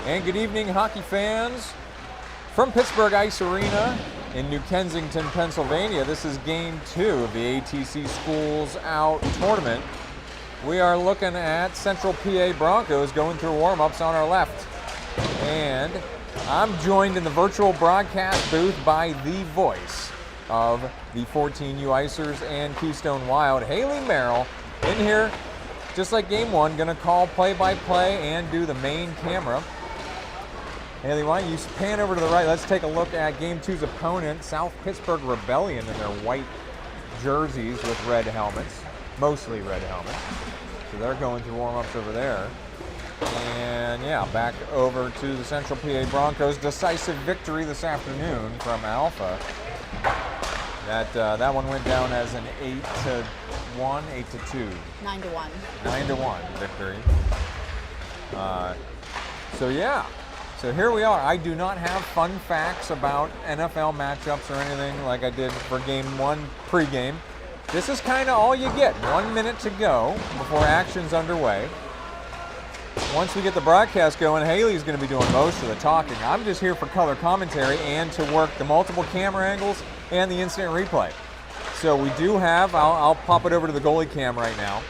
And good evening, hockey fans. From Pittsburgh Ice Arena in New Kensington, Pennsylvania, this is Game 2 of the ATC Schools Out tournament. We are looking at Central PA Broncos going through warm-ups on our left. And I'm joined in the virtual broadcast booth by the voice of the 14U Icers and Keystone Wild, Hailee Merrill, in here, just like Game 1, gonna call play-by-play and do the main camera. Hailee, why don't you pan over to the right? Let's take a look at Game 2's opponent, South Pittsburgh Rebellion, in their white jerseys with red helmets, mostly red helmets. So they're going through warm-ups over there. And yeah, back over to the Central PA Broncos. Decisive victory this afternoon from Alpha. That one went down as an 8-1, 8-2. 9-1. 9-1 victory. So yeah. So here we are. I do not have fun facts about NFL matchups or anything like I did for Game 1 pregame. This is kind of all you get. 1 minute to go before action's underway. Once we get the broadcast going, Hailee's going to be doing most of the talking. I'm just here for color commentary and to work the multiple camera angles and the instant replay. So we do have, I'll pop it over to the goalie cam right now.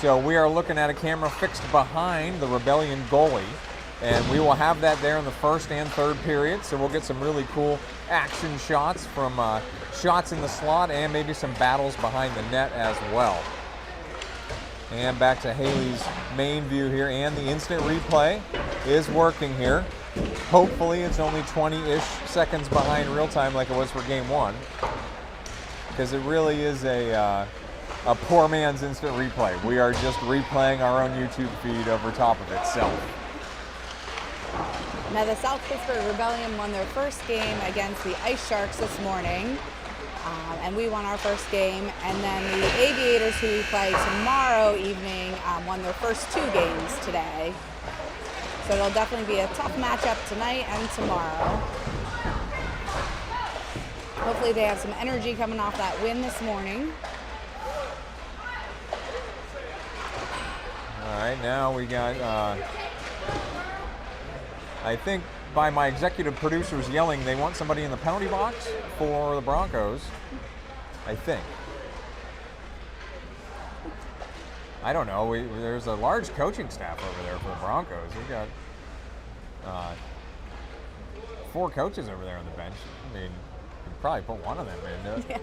So we are looking at a camera fixed behind the Rebellion goalie. And we will have that there in the first and third period. So we'll get some really cool action shots from shots in the slot and maybe some battles behind the net as well. And back to Hailee's main view here, and the instant replay is working here. Hopefully it's only 20-ish seconds behind real time like it was for Game 1. Because it really is a poor man's instant replay. We are just replaying our own YouTube feed over top of itself. Now the South Pittsburgh Rebellion won their first game against the Ice Sharks this morning, and we won our first game. And then the Aviators, who we play tomorrow evening, won their first 2 games today. So it'll definitely be a tough matchup tonight and tomorrow. Hopefully they have some energy coming off that win this morning. All right, now we got... I think by my executive producers yelling, they want somebody in the penalty box for the Broncos. I think. I don't know. There's a large coaching staff over there for the Broncos. We've got 4 coaches over there on the bench. I mean, you could probably put one of them in. Yeah.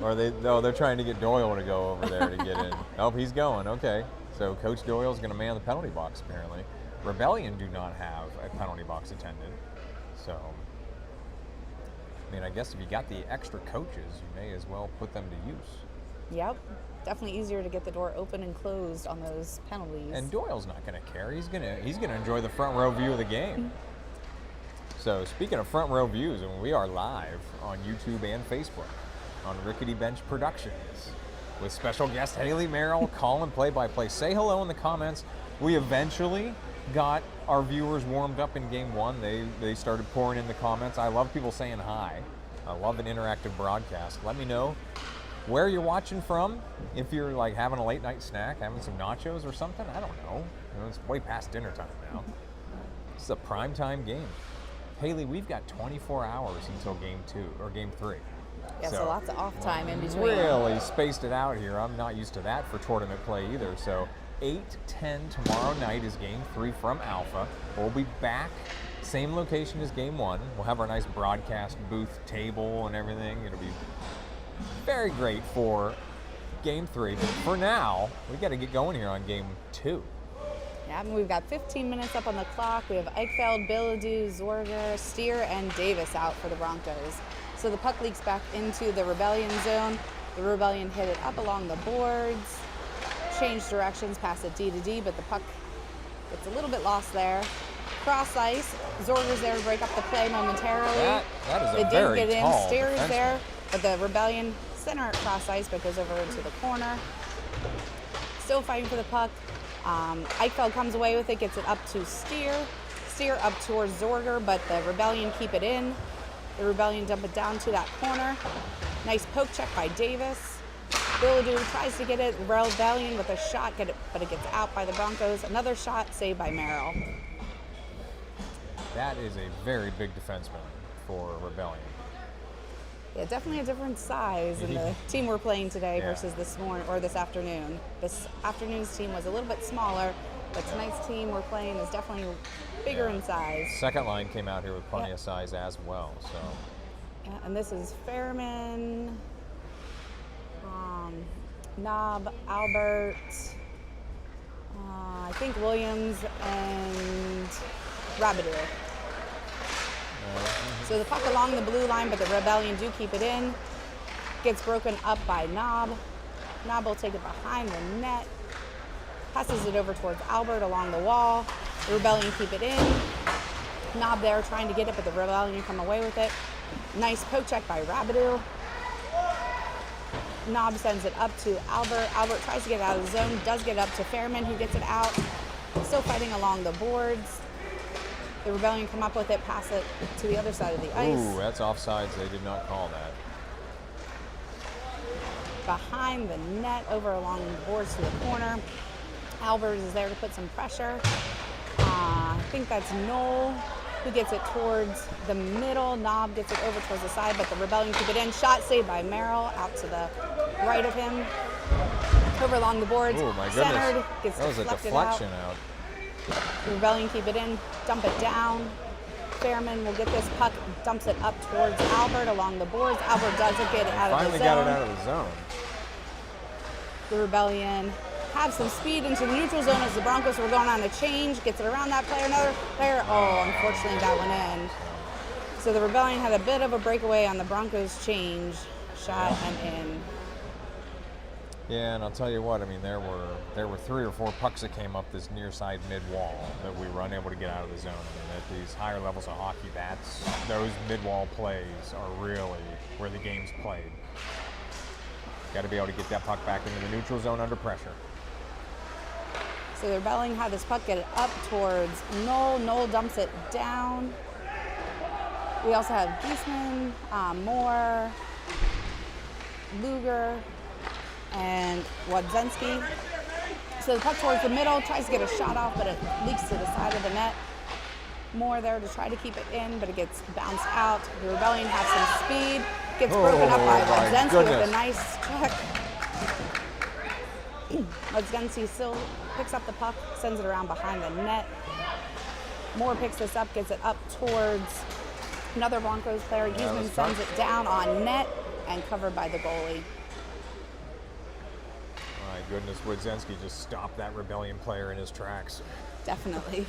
Or they're trying to get Doyle to go over there to get in. Oh, he's going. Okay. So Coach Doyle's going to man the penalty box apparently. Rebellion do not have a penalty box attendant, so I mean, I guess if you got the extra coaches, you may as well put them to use. Yep, definitely easier to get the door open and closed on those penalties. And Doyle's not going to care. He's gonna enjoy the front row view of the game. So speaking of front row views, and we are live on YouTube and Facebook on Rickety Bench Productions with special guest Hailee Merrill calling play-by-play. Say hello in the comments. We eventually got our viewers warmed up in Game 1. They started pouring in the comments. I love people saying hi. I love an interactive broadcast. Let me know where you're watching from. If you're like having a late night snack, having some nachos or something, I don't know. You know, it's way past dinner time now. This is a primetime game. Hailee, we've got 24 hours until Game 2 or Game 3. Yeah, so lots of off time in between. Really spaced it out here. I'm not used to that for tournament play either. So 8-10 tomorrow night is Game 3 from Alpha. We'll be back, same location as Game 1. We'll have our nice broadcast booth table and everything. It'll be very great for Game 3. But for now, we got to get going here on Game 2. Yeah, we've got 15 minutes up on the clock. We have Eichfeld, Billadu, Zorger, Steer, and Davis out for the Broncos. So the puck leaks back into the Rebellion zone. The Rebellion hit it up along the boards. Change directions past it D to D, but the puck gets a little bit lost there. Cross ice, Zorger's there to break up the play momentarily. That is they a very didn't get in. tall Steer's defenseman. there, but the Rebellion center at cross ice, but goes over into the corner. Still fighting for the puck. Eichfeld comes away with it, gets it up to Steer. Steer up towards Zorger, but the Rebellion keep it in. The Rebellion dump it down to that corner. Nice poke check by Davis. Billadu tries to get it. Rebellion with a shot, but it gets out by the Broncos. Another shot saved by Merrill. That is a very big defenseman for Rebellion. Yeah, definitely a different size in the team we're playing today versus this morning or this afternoon. This afternoon's team was a little bit smaller, but tonight's team we're playing is definitely bigger in size. Second line came out here with plenty of size as well. So. Yeah, and this is Fairman, Knob, Albert, I think Williams, and Rabideau. So the puck along the blue line, but the Rebellion do keep it in. Gets broken up by Knob. Knob will take it behind the net. Passes it over towards Albert along the wall. The Rebellion keep it in. Knob there trying to get it, but the Rebellion come away with it. Nice poke check by Rabideau. Knob sends it up to Albert. Albert tries to get it out of the zone, does get up to Fairman, who gets it out. Still fighting along the boards. The Rebellion come up with it, pass it to the other side of the ice. Ooh, that's offsides. They did not call that. Behind the net, over along the boards to the corner. Albert is there to put some pressure. I think that's Knoll who gets it towards the middle. Knob gets it over towards the side, but the Rebellion keep it in. Shot saved by Merrill out to the right of him. Over along the boards. Oh my goodness. Centered, gets that was a deflection out. The Rebellion keep it in, dump it down. Fairman will get this puck, dumps it up towards Albert along the boards. Albert doesn't get it out of the zone. Finally got it out of the zone. The Rebellion have some speed into the neutral zone as the Broncos were going on a change. Gets it around that player, another player. Oh, unfortunately that went in. So the Rebellion had a bit of a breakaway on the Broncos change. Shot and in. Yeah, and I'll tell you what, I mean, there were 3 or 4 pucks that came up this near side mid wall that we were unable to get out of the zone. I mean, at these higher levels of hockey, those mid wall plays are really where the game's played. Got to be able to get that puck back into the neutral zone under pressure. So the Rebellion had this puck get it up towards Knoll. Knoll dumps it down. We also have Giesman, Moore, Luger, and Wodzinski. So the puck towards the middle, tries to get a shot off, but it leaks to the side of the net. Moore there to try to keep it in, but it gets bounced out. The Rebellion has some speed. Gets broken up by Wodzinski with a nice check. Wodzinski still picks up the puck, sends it around behind the net. Moore picks this up, gets it up towards another Broncos player. Giesman sends it down on net and covered by the goalie. My goodness, Wodzinski just stopped that Rebellion player in his tracks. Definitely.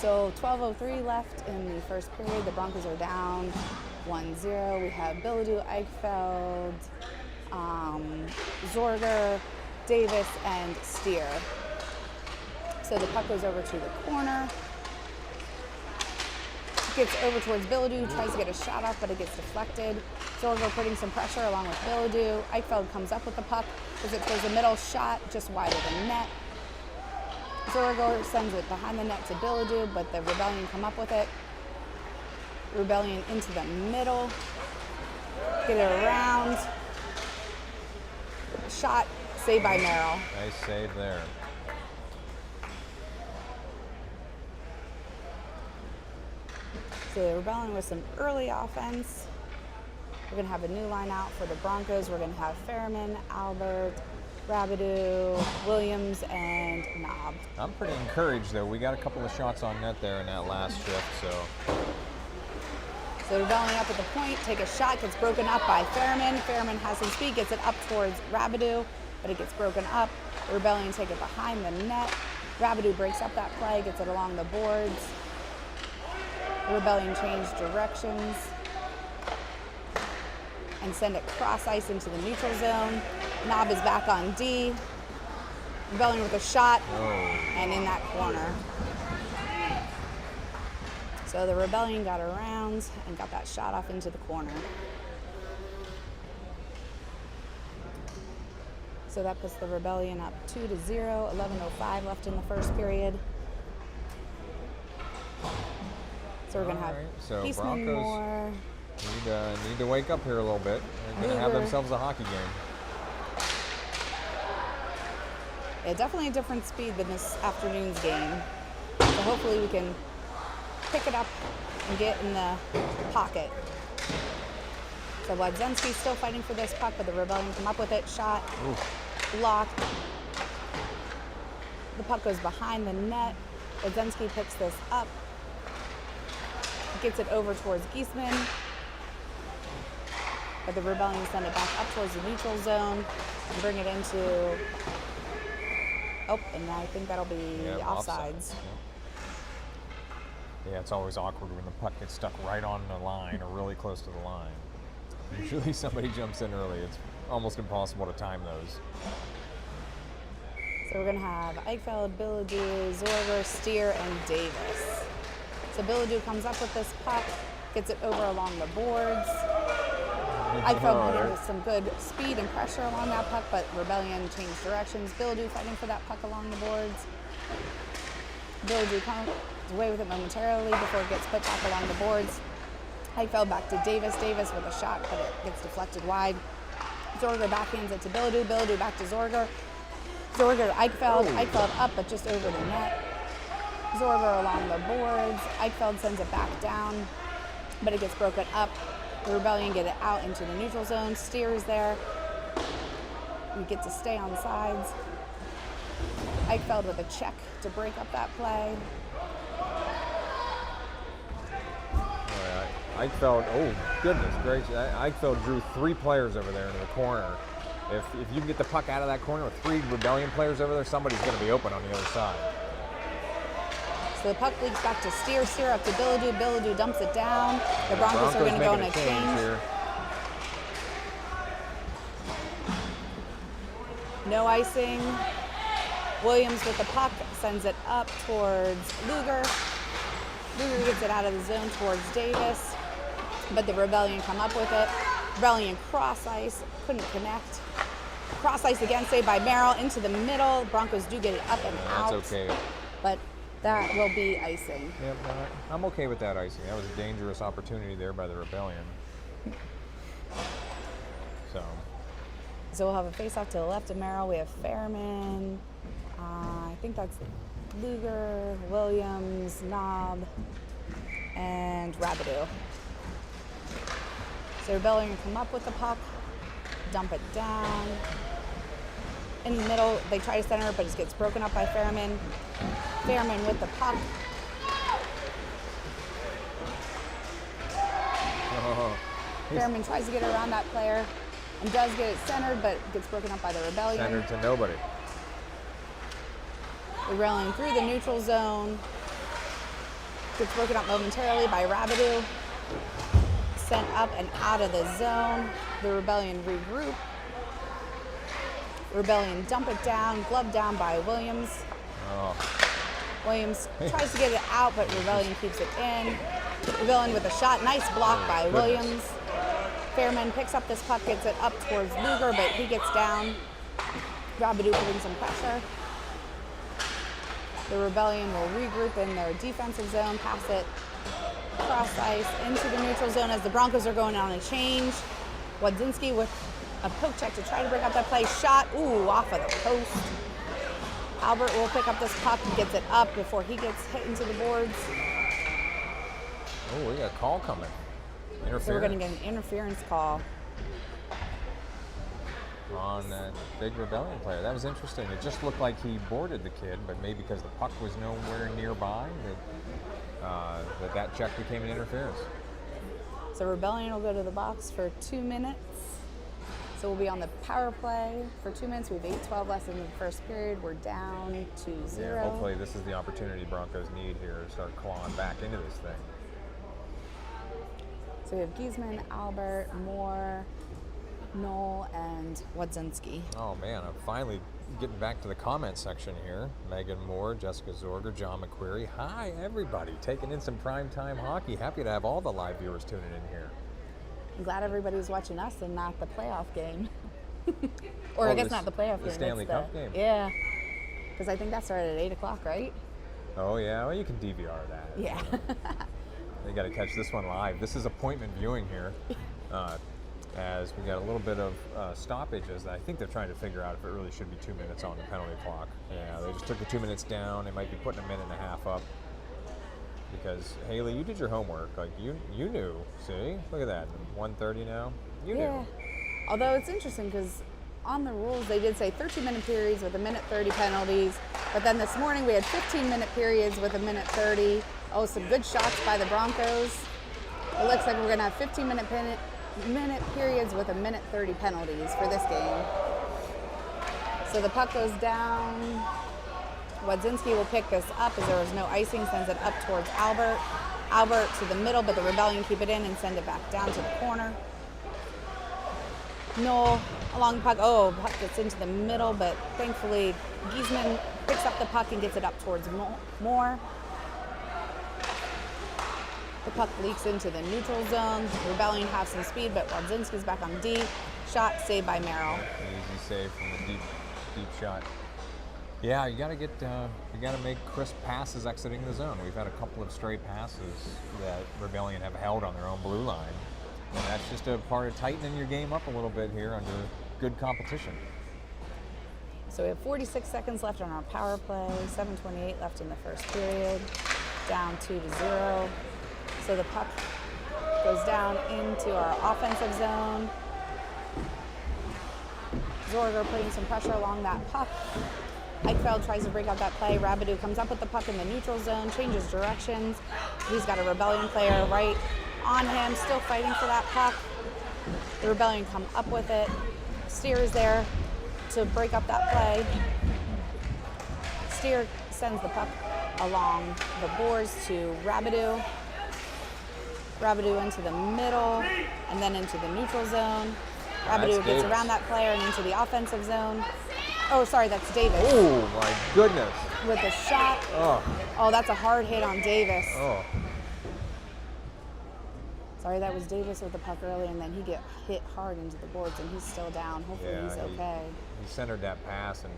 So 12:03 left in the first period. The Broncos are down 1-0. We have Bilodeau, Eichfeld, Zorger, Davis, and Steer. So the puck goes over to the corner. Gets over towards Bilodeau, tries to get a shot off, but it gets deflected. Zorger putting some pressure along with Bilodeau. Eichfeld comes up with the puck, puts it towards the middle, shot just wide of the net. Zorger sends it behind the net to Bilodeau, but the Rebellion come up with it. Rebellion into the middle. Get it around. Shot saved by Merrill. Nice save there. So the Rebellion with some early offense. We're going to have a new line out for the Broncos. We're going to have Fairman, Albert, Rabideau, Williams, and Knob. I'm pretty encouraged, though. We got a couple of shots on net there in that last shift, so. So the Rebellion up at the point, take a shot, gets broken up by Fairman. Fairman has some speed, gets it up towards Rabideau, but it gets broken up. The Rebellion take it behind the net. Rabideau breaks up that play, gets it along the boards. The Rebellion change directions and send it cross ice into the neutral zone. Knob is back on D. Rebellion with a shot and in that corner. So the Rebellion got around and got that shot off into the corner. So that puts the Rebellion up 2-0, 11:05 left in the first period. So we're going to have Giesman, Moore. Need to wake up here a little bit. They're going to have themselves a hockey game. Yeah, definitely a different speed than this afternoon's game. hopefully we can pick it up and get in the pocket. So Wadzynski's still fighting for this puck, but the Rebellion come up with it. Shot, blocked. The puck goes behind the net. Wadzynski picks this up, gets it over towards Giesman, but the Rebellion send it back up towards the neutral zone and bring it into, and I think that'll be offsides. Yeah, it's always awkward when the puck gets stuck right on the line or really close to the line. Usually somebody jumps in early. It's almost impossible to time those. So we're going to have Eichfeld, Bilodeau, Zorger, Steer, and Davis. So Bilodeau comes up with this puck, gets it over along the boards. Eichfeld put in some good speed and pressure along that puck, but Rebellion changed directions. Bilodeau fighting for that puck along the boards. Bilodeau comes away with it momentarily before it gets put back along the boards. Eichfeld back to Davis. Davis with a shot, but it gets deflected wide. Zorger backhands it to Bilodeau. Bilodeau back to Zorger. Zorger, Eichfeld. Eichfeld up, but just over the net. Zorger along the boards. Eichfeld sends it back down, but it gets broken up. The Rebellion get it out into the neutral zone. Steer is there. We get to stay on sides. Eichfeld with a check to break up that play. Eichfeld, goodness gracious. Eichfeld drew 3 players over there into the corner. If you can get the puck out of that corner with 3 Rebellion players over there, somebody's going to be open on the other side. So the puck leaks back to Steer. Steer up to Bilodeau. Bilodeau dumps it down. The Broncos are going to go in a change. Here. No icing. Williams with the puck sends it up towards Luger. Luger gets it out of the zone towards Davis, but the Rebellion come up with it. Rebellion cross ice, couldn't connect. Cross ice again, saved by Merrill into the middle. Broncos do get it up and out. That's okay. But that will be icing. Yep, I'm okay with that icing. That was a dangerous opportunity there by the Rebellion. So we'll have a face-off to the left of Merrill. We have Fairman. I think that's Luger, Williams, Knob, and Rabideau. So Rebellion come up with the puck, dump it down. In the middle, they try to center it, but it gets broken up by Fairman. Fairman with the puck. Fairman tries to get around that player and does get it centered, but gets broken up by the Rebellion. Centered to nobody. Rebellion through the neutral zone. Gets broken up momentarily by Rabideau. Sent up and out of the zone. The Rebellion regroup. Rebellion dump it down, glove down by Williams. Williams tries to get it out, but Rebellion keeps it in. Rebellion with a shot, nice block by Williams. Fairman picks up this puck, gets it up towards Luger, but he gets down. Rabideau putting some pressure. The Rebellion will regroup in their defensive zone, pass it cross ice into the neutral zone as the Broncos are going on a change. Wadzynski with a poke check to try to break up that play. Shot, off of the post. Albert will pick up this puck and gets it up before he gets hit into the boards. We got a call coming. Interference. So we're going to get an interference call on that big Rebellion player. That was interesting. It just looked like he boarded the kid, but maybe because the puck was nowhere nearby, that check became an interference. So Rebellion will go to the box for 2 minutes. So we'll be on the power play for 2 minutes. We have 8:12 left in the first period. We're down 2-0. Yeah, hopefully this is the opportunity Broncos need here to start clawing back into this thing. So we have Giesman, Albert, Moore, Knoll, and Wadzynski. Oh man, I'm finally getting back to the comment section here. Megan Moore, Jessica Zorger, John McQuarrie. Hi everybody, taking in some primetime hockey. Happy to have all the live viewers tuning in here. I'm glad everybody's watching us and not the playoff game. Or I guess not the playoff game. The Stanley Cup game. Yeah, because I think that started at 8 o'clock, right? Oh yeah, well you can DVR that. Yeah. You got to catch this one live. This is appointment viewing here, as we got a little bit of stoppages. I think they're trying to figure out if it really should be 2 minutes on the penalty clock. Yeah, they just took the 2 minutes down. They might be putting a minute and a half up. because Hailee, you did your homework. Like you knew. See, look at that. 1:30 now. You knew. Although it's interesting because on the rules they did say 13-minute periods with a minute 30 penalties, but then this morning we had 15-minute periods with a minute 30. Oh, some good shots by the Broncos. It looks like we're gonna have 15-minute periods with a minute 30 penalties for this game. So the puck goes down. Wadzinski will pick this up as there was no icing, sends it up towards Albert. Albert to the middle, but the Rebellion keep it in and send it back down to the corner. Noel along the puck. Oh, puck gets into the middle, but thankfully Giesman picks up the puck and gets it up towards Moore. The puck leaks into the neutral zone. The Rebellion have some speed, but Wadzinski's back on D. Shot saved by Merrill. Easy save from the deep shot. Yeah, you got to make crisp passes exiting the zone. We've had a couple of stray passes that Rebellion have held on their own blue line. And that's just a part of tightening your game up a little bit here under good competition. So we have 46 seconds left on our power play, 7:28 left in the first period, down 2-0. So the puck goes down into our offensive zone. Zorger putting some pressure along that puck. Eichfeld tries to break out that play. Rabideau comes up with the puck in the neutral zone, changes directions. He's got a Rebellion player right on him, still fighting for that puck. The Rebellion come up with it. Steer is there to break up that play. Steer sends the puck along the boards to Rabideau. Rabideau into the middle and then into the neutral zone. Rabideau gets around that player and into the offensive zone. Oh, sorry, that's Davis. Oh, my goodness. With a shot. Oh, that's a hard hit on Davis. Oh. Sorry, that was Davis with the puck early, and then he get hit hard into the boards, and he's still down. Hopefully he's okay. He centered that pass and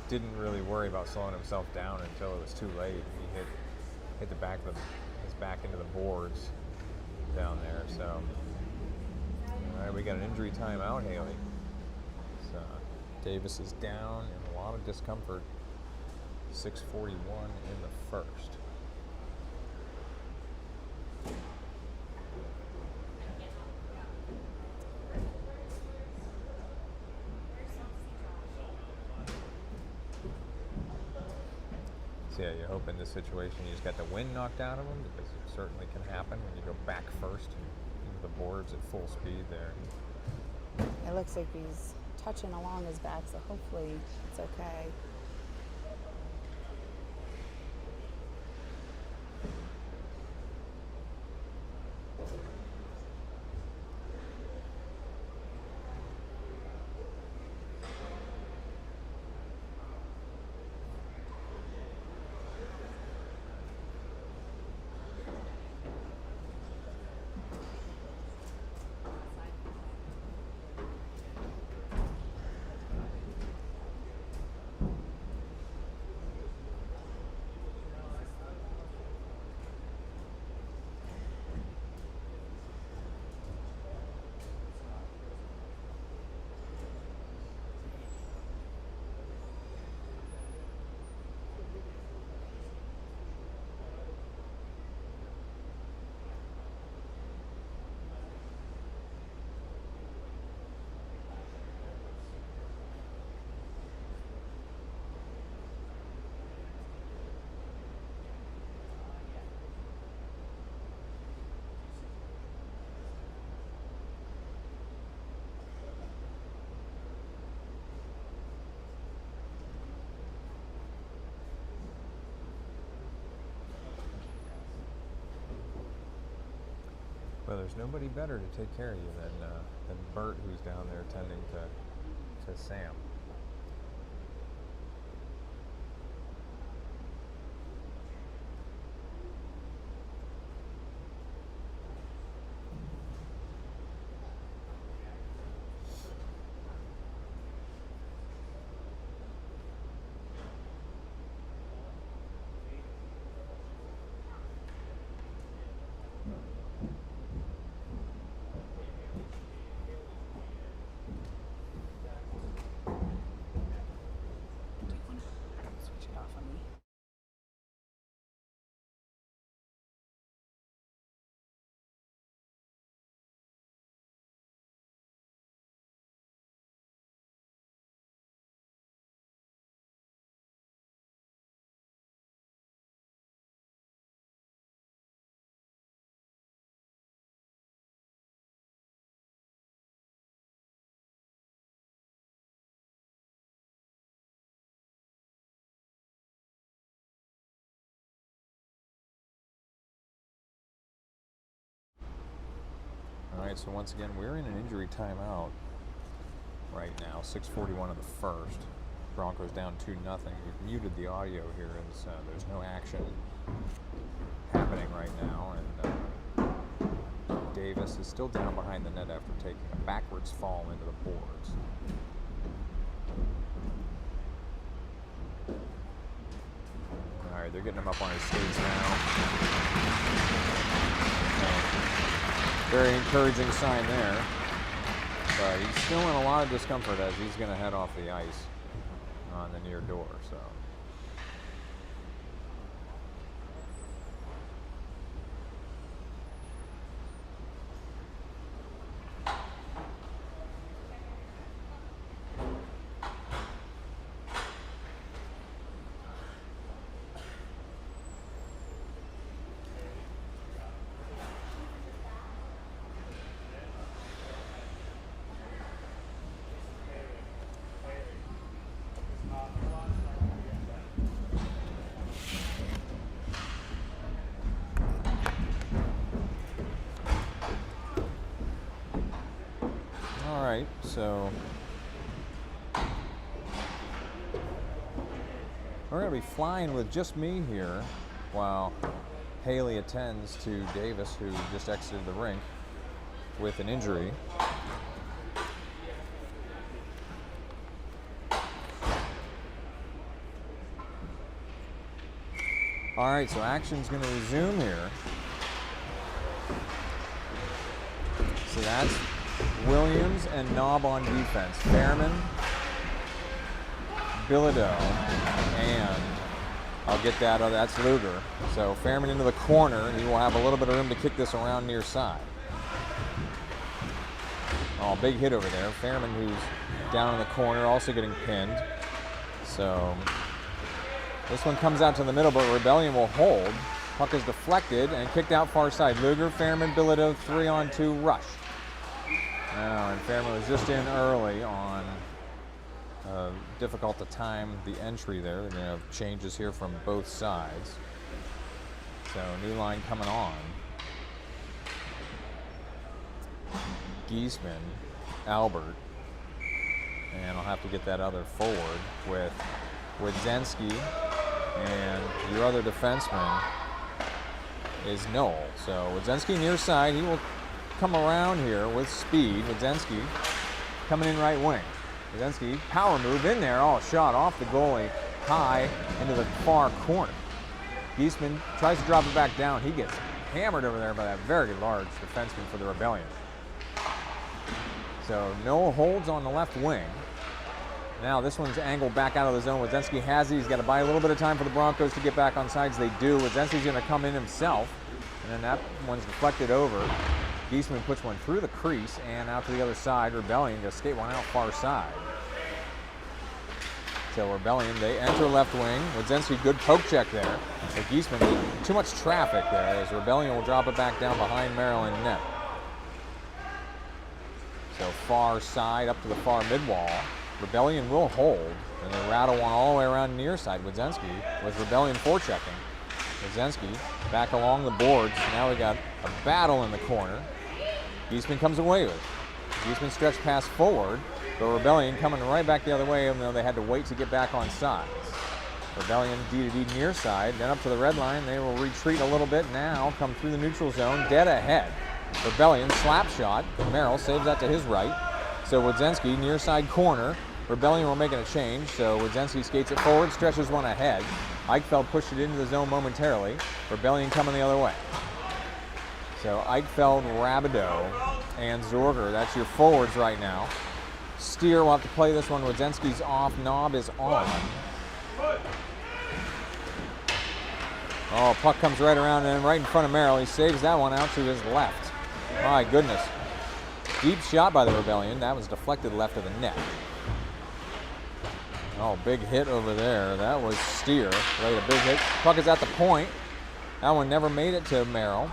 didn't really worry about slowing himself down until it was too late. He hit the back of his back into the boards down there. So, all right, we got an injury timeout, Hailee. So Davis is down in a lot of discomfort. 6:41 in the first. So yeah, you hope in this situation you just got the wind knocked out of him, because it certainly can happen when you go back first into the boards at full speed there. It looks like he's touching along his back, so hopefully it's okay. Well, there's nobody better to take care of you than Bert, who's down there tending to Sam. right, so once again, we're in an injury timeout right now. 6:41 of the first. Broncos down 2-0. We've muted the audio here as there's no action happening right now. And Davis is still down behind the net after taking a backwards fall into the boards. All right, they're getting him up on his skates now. Very encouraging sign there. But he's still in a lot of discomfort as he's going to head off the ice on the near door. So. All right, so we're going to be flying with just me here while Hailee attends to Davis, who just exited the rink with an injury. All right, so action's going to resume here. So that's Williams and Knob on defense. Fairman, Bilodeau, and I'll get that. That's Luger. So Fairman into the corner. He will have a little bit of room to kick this around near side. Oh, big hit over there. Fairman, who's down in the corner, also getting pinned. So this one comes out to the middle, but Rebellion will hold. Puck is deflected and kicked out far side. Luger, Fairman, Bilodeau, 3-on-2 rush. And Fairman was just in early on. Difficult to time the entry there. They're going to have changes here from both sides. So new line coming on. Giesman, Albert, and I'll have to get that other forward with Wiedzinski, and your other defenseman is Knoll. So Wiedzinski near side, he will come around here with speed. Wiedzinski coming in right wing. Wiedzinski, power move in there, shot off the goalie, high into the far corner. Giesman tries to drop it back down. He gets hammered over there by that very large defenseman for the Rebellion. So Knoll holds on the left wing. Now this one's angled back out of the zone. Wiedzinski has it. He's got to buy a little bit of time for the Broncos to get back on sides. They do. Wiedzinski's going to come in himself, and then that one's deflected over. Giesman puts one through the crease and out to the other side. Rebellion just skate one out far side. So Rebellion, they enter left wing. Wiedzinski, good poke check there. So Giesman, too much traffic there as Rebellion will drop it back down behind Merrill in net. So far side up to the far mid-wall. Rebellion will hold, and they rattle one all the way around near side. Wiedzinski with Rebellion forechecking. Wiedzinski back along the boards. Now we got a battle in the corner. Giesman comes away with it. Giesman stretch pass forward, but Rebellion coming right back the other way, even though they had to wait to get back on sides. Rebellion D-to-D near side, then up to the red line. They will retreat a little bit now, come through the neutral zone, dead ahead. Rebellion slap shot. Merrill saves that to his right. So Wiedzinski near side corner. Rebellion will make a change, so Wiedzinski skates it forward, stretches one ahead. Eichfeld pushed it into the zone momentarily. Rebellion coming the other way. So Eichfeld, Rabideau, and Zorger, that's your forwards right now. Steer will have to play this one. Wiedzinski's off, Knob is on. Oh, puck comes right around and right in front of Merrill. He saves that one out to his left. My goodness. Deep shot by the Rebellion. That was deflected left of the net. Oh, big hit over there. That was Steer. Laid a big hit. Puck is at the point. That one never made it to Merrill.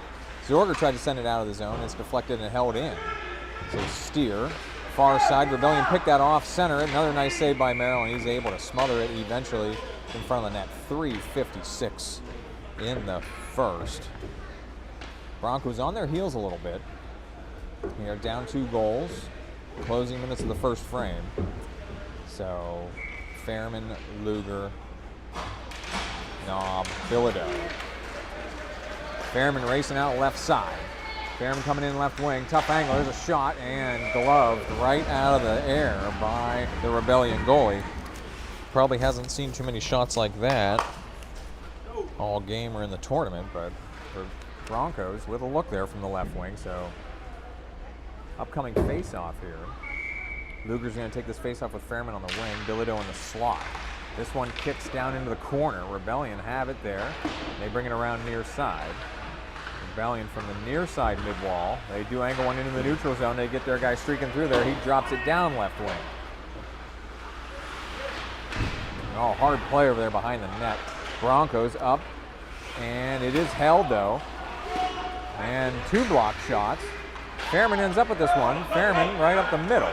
Zorger tried to send it out of the zone. It's deflected and held in. So Steer, far side. Rebellion picked that off, center it. Another nice save by Merrill, and he's able to smother it eventually in front of the net. 3:56 in the first. Broncos on their heels a little bit. We are down 2 goals. Closing minutes of the first frame. So, Fairman, Luger, Knob, Bilodeau. Fairman racing out left side. Fairman coming in left wing. Tough angle. There's a shot and gloved right out of the air by the Rebellion goalie. Probably hasn't seen too many shots like that all game or in the tournament, but for Broncos with a look there from the left wing. So, upcoming face-off here. Luger's going to take this face-off with Fairman on the wing. Bilodeau in the slot. This one kicks down into the corner. Rebellion have it there. They bring it around near side. Rebellion from the near side mid-wall. They do angle one into the neutral zone. They get their guy streaking through there. He drops it down left wing. Oh, hard play over there behind the net. Broncos up, and it is held though. And 2 block shots. Fairman ends up with this one. Fairman right up the middle.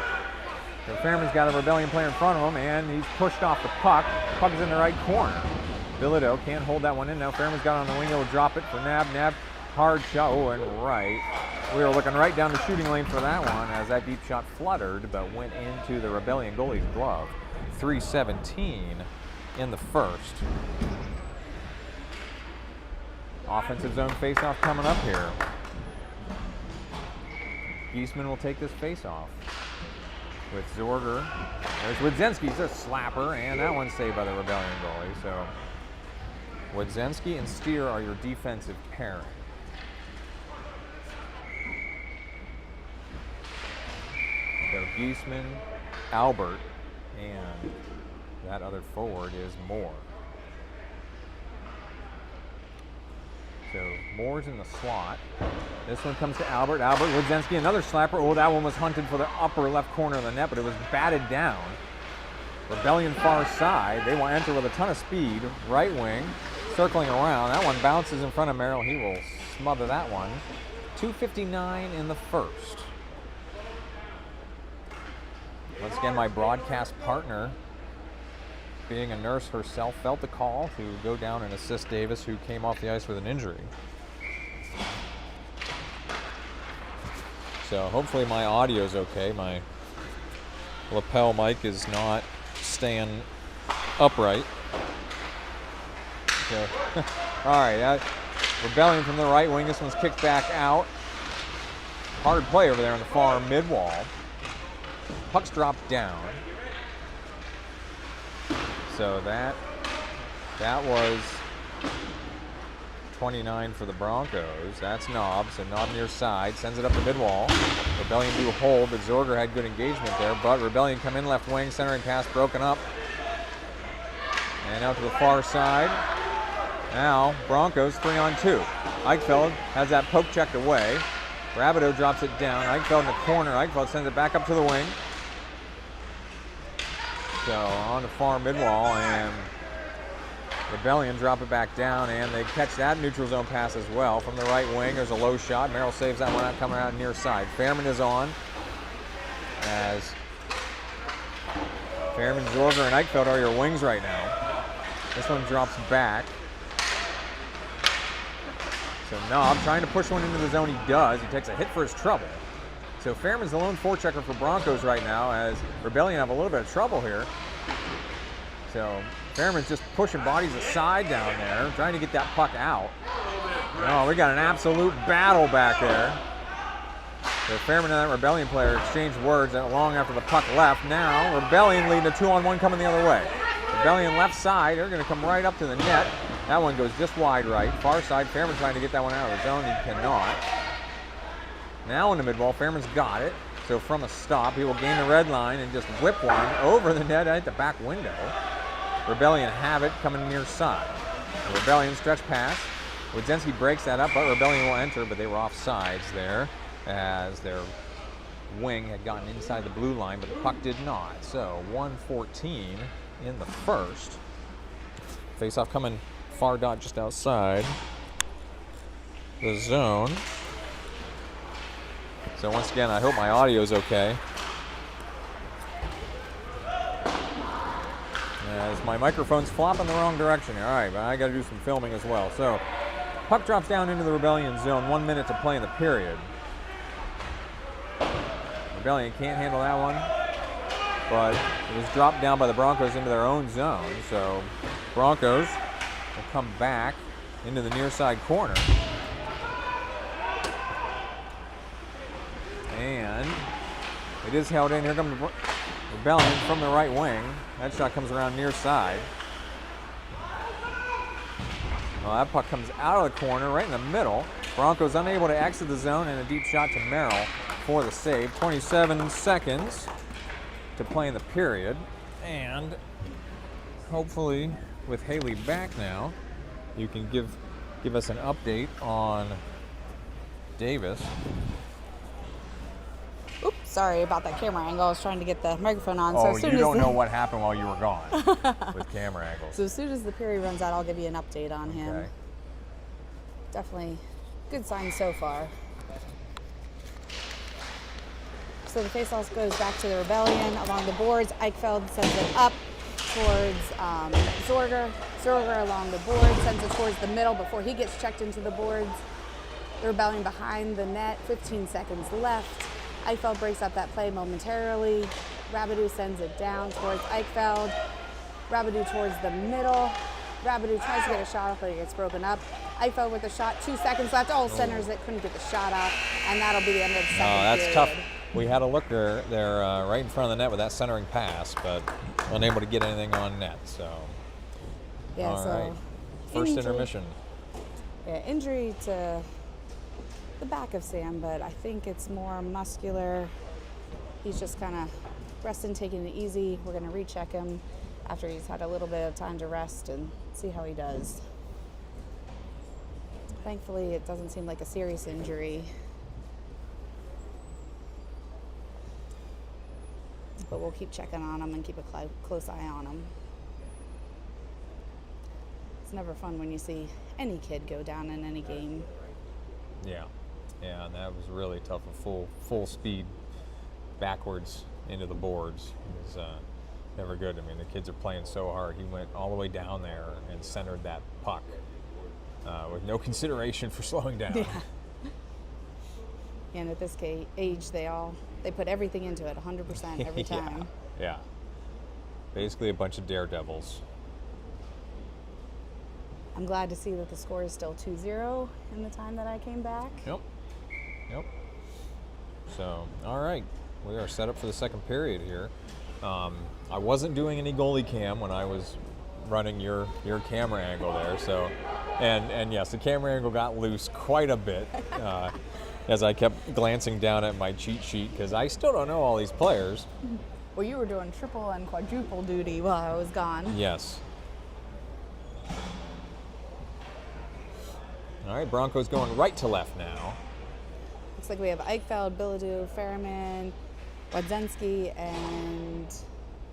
So Fairman's got a Rebellion player in front of him, and he's pushed off the puck. Puck is in the right corner. Bilodeau can't hold that one in now. Fairman's got on the wing. He'll drop it for Nab. Nab, hard shot. Oh, and right. We were looking right down the shooting lane for that one as that deep shot fluttered, but went into the Rebellion goalie's glove. 3:17 in the first. Offensive zone faceoff coming up here. Giesman will take this faceoff with Zorger. There's Wodzinski's a slapper, and that one's saved by the Rebellion goalie. So Wodzinski and Steer are your defensive pairing. So Giesman, Albert, and that other forward is Moore. So Moore's in the slot. This one comes to Albert. Albert, Wodzinski, another slapper. Oh, that one was hunted for the upper left corner of the net, but it was batted down. Rebellion far side. They will enter with a ton of speed. Right wing, circling around. That one bounces in front of Merrill. He will smother that one. 2:59 in the first. Once again, my broadcast partner, being a nurse herself, felt the call to go down and assist Davis, who came off the ice with an injury. So hopefully my audio's okay. My lapel mic is not staying upright. So, all right, Rebellion from the right wing. This one's kicked back out. Hard play over there on the far mid-wall. Puck's dropped down. So that was 29 for the Broncos. That's Knob. So Knob near side, sends it up the mid-wall. Rebellion do hold, but Zorger had good engagement there. But Rebellion come in left wing, centering pass broken up. And out to the far side. Now Broncos 3-on-2. Eichfeld has that poke checked away. Rabideau drops it down. Eichfeld in the corner. Eichfeld sends it back up to the wing. So on the far mid-wall, and Rebellion drop it back down, and they catch that neutral zone pass as well from the right wing. There's a low shot. Merrill saves that one out, coming out near side. Fairman is on as Fairman, Zorger, and Eichfeld are your wings right now. This one drops back. So Knob trying to push one into the zone. He does. He takes a hit for his trouble. So Fairman's the lone forechecker for Broncos right now, as Rebellion have a little bit of trouble here. So Fairman's just pushing bodies aside down there, trying to get that puck out. Oh, we got an absolute battle back there. So Fairman and that Rebellion player exchanged words long after the puck left. Now Rebellion leading a 2-on-1 coming the other way. Rebellion left side, they're going to come right up to the net. That one goes just wide right. Far side, Fairman trying to get that one out of the zone. He cannot. Now in the mid-wall, Fairman's got it. So from a stop, he will gain the red line and just whip one over the net at the back window. Rebellion have it coming near side. The Rebellion stretch pass. Wodzinski breaks that up, but Rebellion will enter, but they were off sides there as their wing had gotten inside the blue line, but the puck did not. So 1:14 in the first. Face-off coming far dot just outside the zone. So once again, I hope my audio is okay. As my microphone's flopping the wrong direction here. All right, but I got to do some filming as well. So puck drops down into the Rebellion zone. 1 minute to play in the period. Rebellion can't handle that one, but it was dropped down by the Broncos into their own zone. So Broncos will come back into the near side corner. And it is held in. Here comes Rebellion from the right wing. That shot comes around near side. Well, that puck comes out of the corner, right in the middle. Broncos unable to exit the zone, and a deep shot to Merrill for the save. 27 seconds to play in the period. And hopefully, with Hailee back now, you can give us an update on Davis. Oops, sorry about that camera angle. I was trying to get the microphone on. Oh, so as soon you don't as know what happened while you were gone with camera angles. So as soon as the period runs out, I'll give you an update on him. Okay. Definitely good signs so far. So the faceoff goes back to the Rebellion along the boards. Eichfeld sends it up towards Zorger. Zorger along the board sends it towards the middle before he gets checked into the boards. The Rebellion behind the net, 15 seconds left. Eichfeld breaks up that play momentarily. Rabideau sends it down towards Eichfeld. Rabideau towards the middle. Rabideau tries to get a shot off, but it gets broken up. Eichfeld with a shot, 2 seconds left. All centers that couldn't get the shot off, and that'll be the end of the second that's period. tough. We had a looker there right in front of the net with that centering pass, but unable to get anything on net. So, Yeah, all so right. First injury- intermission. Yeah, injury to the back of Sam, but I think it's more muscular. He's just kind of resting, taking it easy. We're going to recheck him after he's had a little bit of time to rest and see how he does. Thankfully, it doesn't seem like a serious injury. But we'll keep checking on him and keep a close eye on him. It's never fun when you see any kid go down in any game. Yeah, and that was really tough. A full speed backwards into the boards is never good. I mean, the kids are playing so hard. He went all the way down there and centered that puck with no consideration for slowing down. Yeah. And at this age, they put everything into it, 100% every time. Yeah. Basically a bunch of daredevils. I'm glad to see that the score is still 2-0 in the time that I came back. Yep. So, all right. We are set up for the second period here. I wasn't doing any goalie cam when I was running your camera angle there. So, and yes, the camera angle got loose quite a bit as I kept glancing down at my cheat sheet because I still don't know all these players. Well, you were doing triple and quadruple duty while I was gone. Yes. All right, Broncos going right to left now. Looks like we have Eichfeld, Bilodeau, Ferriman, Wadzenski, and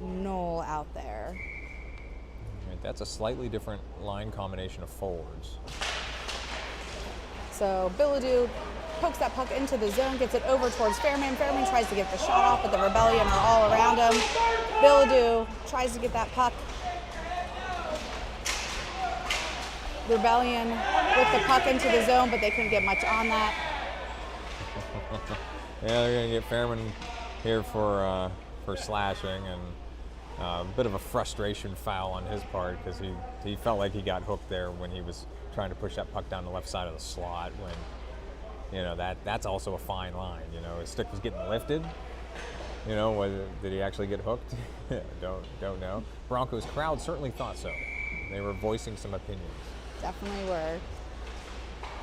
Knoll out there. All right, that's a slightly different line combination of forwards. So Bilodeau pokes that puck into the zone, gets it over towards Ferriman. Ferriman tries to get the shot off, but the Rebellion are all around him. Bilodeau tries to get that puck. Rebellion with the puck into the zone, but they couldn't get much on that. Yeah, they're going to get Ferriman here for slashing and a bit of a frustration foul on his part because he felt like he got hooked there when he was trying to push that puck down the left side of the slot when, you know, that's also a fine line. You know, his stick was getting lifted. You know, did he actually get hooked? Don't know. Broncos crowd certainly thought so. They were voicing some opinions. Definitely were.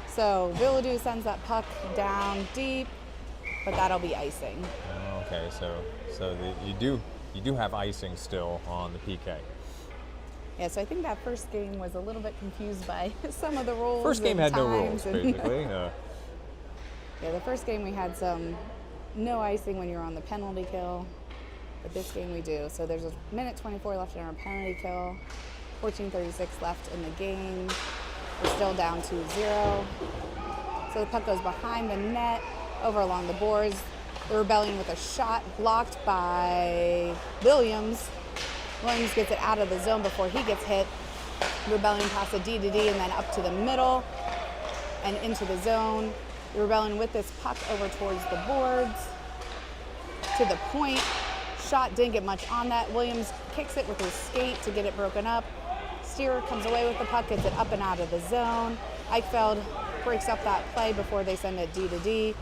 So Bilodeau sends that puck down deep, but that'll be icing. Okay, so you do have icing still on the PK. Yeah, so I think that first game was a little bit confused by some of the rules. First game had no rules, and basically. Yeah, the first game we had some no icing when you're on the penalty kill, but this game we do. So there's a minute 24 left in our penalty kill, 14:36 left in the game. We're still down 2-0. So the puck goes behind the net, over along the boards. The Rebellion with a shot blocked by Williams. Williams gets it out of the zone before he gets hit. Rebellion pass a D to D and then up to the middle and into the zone. The Rebellion with this puck over towards the boards. to the point. Shot didn't get much on that. Williams kicks it with his skate to get it broken up. Steer comes away with the puck, gets it up and out of the zone. Eichfeld breaks up that play before they send it D to D.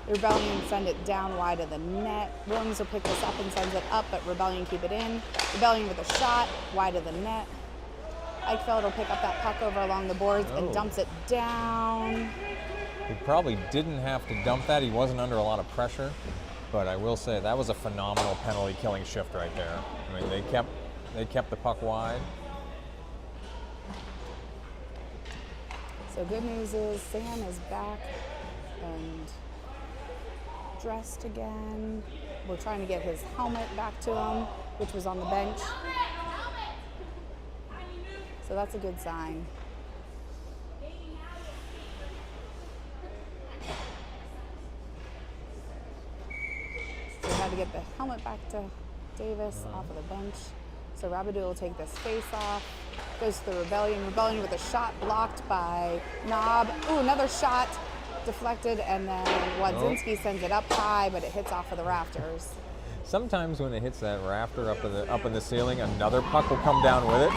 The Rebellion send it down wide of the net. Williams will pick this up and sends it up, but Rebellion keep it in. Rebellion with a shot wide of the net. Eichfeld will pick up that puck over along the boards and dumps it down. He probably didn't have to dump that. He wasn't under a lot of pressure. But I will say that was a phenomenal penalty killing shift right there. I mean, they kept the puck wide. So good news is Sam is back and dressed again. We're trying to get his helmet back to him, which was on the bench. So that's a good sign. So we had to get the helmet back to Davis off of the bench. So Rabideau will take this face off. Goes to the Rebellion. Rebellion with a shot blocked by Knob. Ooh, another shot deflected, and then Wadzinski sends it up high, but it hits off of the rafters. Sometimes when it hits that rafter up in the ceiling, another puck will come down with it.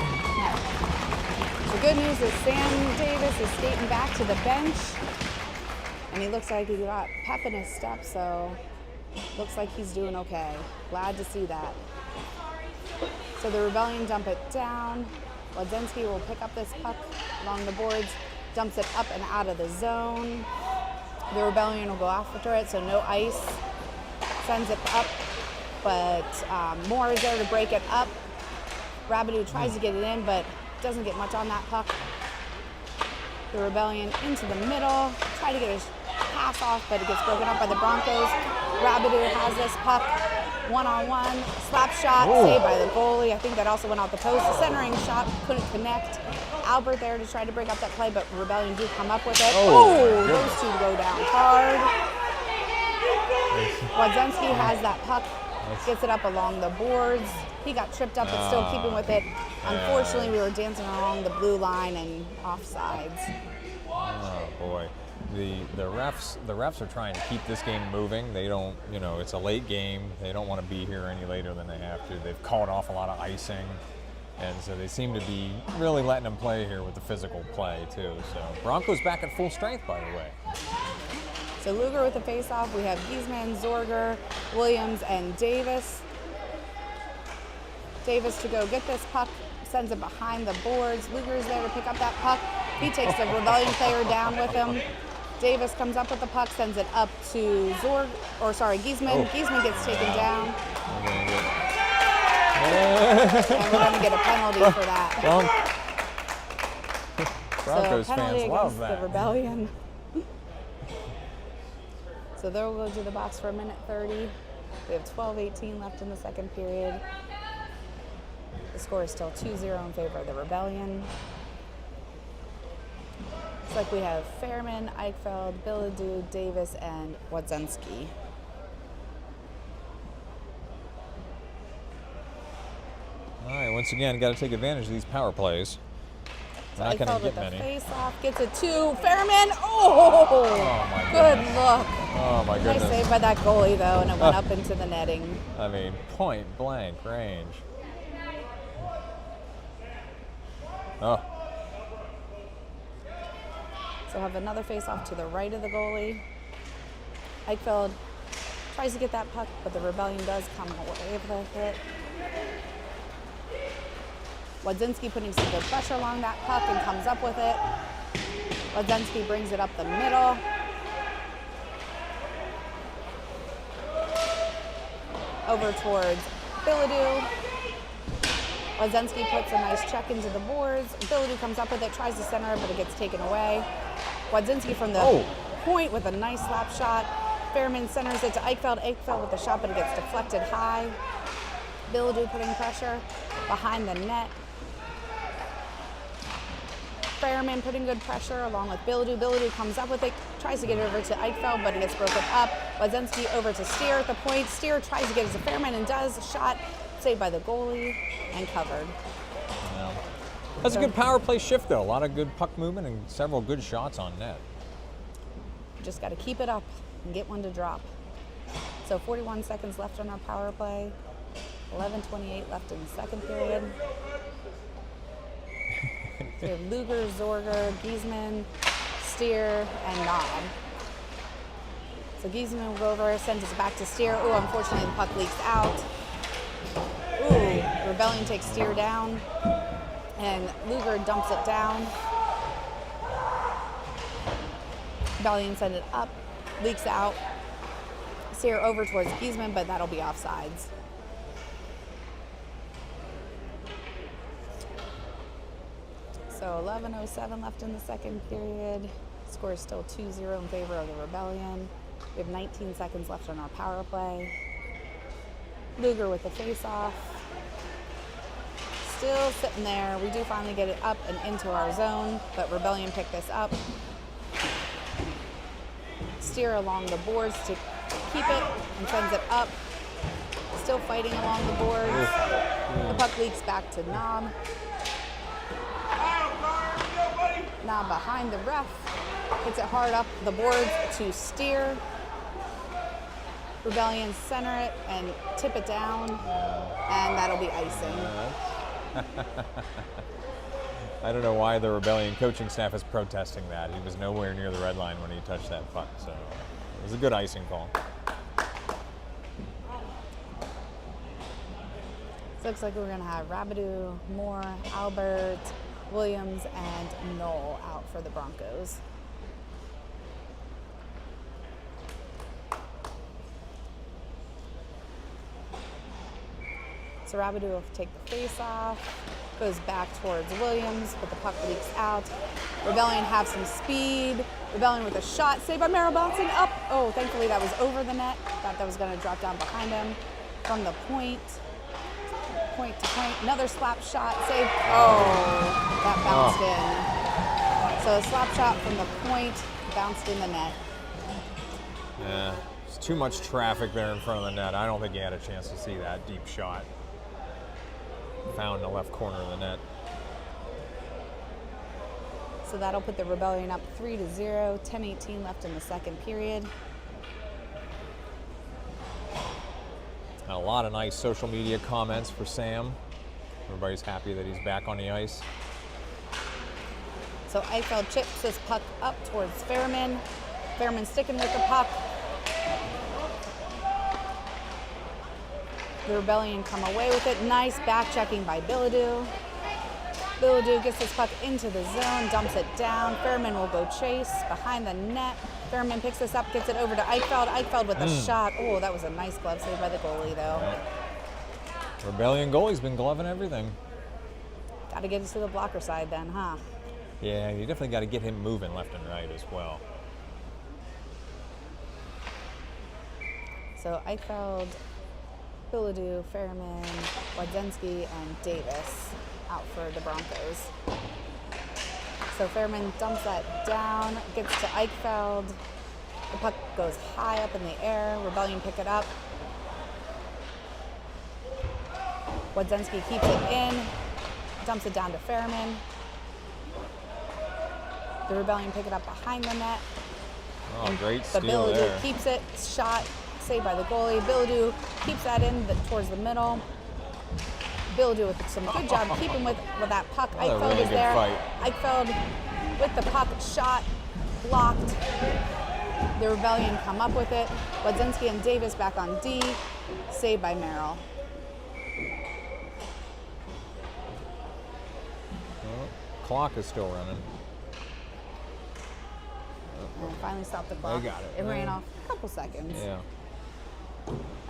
The good news is Sam Davis is skating back to the bench, and he looks like he got pep in his step, so looks like he's doing okay. Glad to see that. So the Rebellion dump it down. Wadzinski will pick up this puck along the boards, dumps it up and out of the zone. The Rebellion will go after it, so no ice. Sends it up, but Moore is there to break it up. Rabideau tries to get it in, but doesn't get much on that puck. The Rebellion into the middle, try to get his pass off, but it gets broken up by the Broncos. Rabideau has this puck, one-on-one, slap shot, saved by the goalie. I think that also went off the post. The centering shot couldn't connect. Albert there to try to break up that play, but Rebellion do come up with it. Oh, those two go down hard. Wadzinski has that puck, gets it up along the boards. He got tripped up, but still keeping with it. Unfortunately, we were dancing along the blue line and offsides. Oh boy, the refs are trying to keep this game moving. They don't, it's a late game. They don't want to be here any later than they have to. They've called off a lot of icing, and so they seem to be really letting them play here with the physical play too. So Broncos back at full strength, by the way. So Luger with the face-off. We have Giesman, Zorger, Williams, and Davis. Davis to go get this puck, sends it behind the boards. Luger is there to pick up that puck. He takes the Rebellion player down with him. Davis comes up with the puck, sends it up to Giesman. Giesman gets taken down. And we're going to get a penalty for that. Broncos so penalty fans love that. The Rebellion. So they'll go to the box for 1:30. We have 12:18 left in the second period. The score is still 2-0 in favor of the Rebellion. Looks like we have Fairman, Eichfeld, Bilodeau, Davis, and Wadzinski. All right, once again, got to take advantage of these power plays. So not going to get with many. The face-off gets it to Fairman. Oh my good goodness. look. Oh my goodness. Nice save by that goalie though, and it went up into the netting. I mean, point blank range. Oh. So have another face-off to the right of the goalie. Eichfeld tries to get that puck, but the Rebellion does come away with it. Wadzinski putting some good pressure along that puck and comes up with it. Wadzinski brings it up the middle. Over towards Bilodeau. Wadzinski puts a nice check into the boards. Bilodeau comes up with it, tries to center it, but it gets taken away. Wadzinski from the point with a nice slap shot. Fairman centers it to Eichfeld. Eichfeld with the shot, but it gets deflected high. Bilodeau putting pressure behind the net. Fairman putting good pressure along with Bilodeau. Bilodeau comes up with it, tries to get it over to Eichfeld, but it gets broken up. Wadzinski over to Steer at the point. Steer tries to get it to Fairman and does. Shot saved by the goalie and covered. Yeah. That's a good power play shift, though. A lot of good puck movement and several good shots on net. Just got to keep it up and get one to drop. So 41 seconds left on our power play. 11:28 left in the second period. So we have Luger, Zorger, Giesman, Steer, and Knob. So Giesman will go over, sends it back to Steer. Oh, unfortunately the puck leaks out. Ooh, Rebellion takes Steer down, and Luger dumps it down. Rebellion sends it up, leaks out. Steer over towards Giesman, but that'll be offsides. So 11:07 left in the second period. Score is still 2-0 in favor of the Rebellion. We have 19 seconds left on our power play. Luger with the face-off. Still sitting there. We do finally get it up and into our zone, but Rebellion picked this up. Steer along the boards to keep it and sends it up. Still fighting along the boards. The puck leaks back to Knob. Knob behind the ref. Hits it hard up the boards to Steer. Rebellion center it and tip it down, and that'll be icing. I don't know why the Rebellion coaching staff is protesting that. He was nowhere near the red line when he touched that puck, so it was a good icing call. So looks like we're going to have Rabideau, Moore, Albert, Williams, and Knoll out for the Broncos. So Rabideau will take the face off, goes back towards Williams, but the puck leaks out. Rebellion have some speed. Rebellion with a shot, saved by Merrill, bouncing up. Oh, thankfully that was over the net. Thought that was going to drop down behind him. From the point to point, another slap shot, save. Oh, that bounced in. So a slap shot from the point, bounced in the net. Yeah, there's too much traffic there in front of the net. I don't think he had a chance to see that deep shot. Found in the left corner of the net. So that'll put the Rebellion up 3-0, 10:18 left in the second period. A lot of nice social media comments for Sam. Everybody's happy that he's back on the ice. So Eichfeld chips this puck up towards Fairman. Fairman sticking with the puck. The Rebellion come away with it. Nice back checking by Bilodeau. Bilodeau gets this puck into the zone, dumps it down. Fairman will go chase behind the net. Fairman picks this up, gets it over to Eichfeld. Eichfeld with a shot. Oh, that was a nice glove save by the goalie, though. Rebellion goalie's been gloving everything. Got to get it to the blocker side then, huh? Yeah, you definitely got to get him moving left and right as well. So Eichfeld, Bilodeau, Fairman, Wadzenski, and Davis out for the Broncos. So Fairman dumps that down, gets to Eichfeld. The puck goes high up in the air. Rebellion pick it up. Wadzenski keeps it in, dumps it down to Fairman. The Rebellion pick it up behind the net. Oh, great But steal Bilodeau there. keeps it, shot, saved by the goalie. Bilodeau keeps that in towards the middle. Bilodeau with some good job keeping with that puck. What a Eichfeld really is good there. fight. Eichfeld with the puck, shot, blocked. The Rebellion come up with it. Wadzenski and Davis back on D, saved by Merrill. Oh, clock is still running. And finally stopped the clock. They got it. It ran off a couple seconds. Yeah.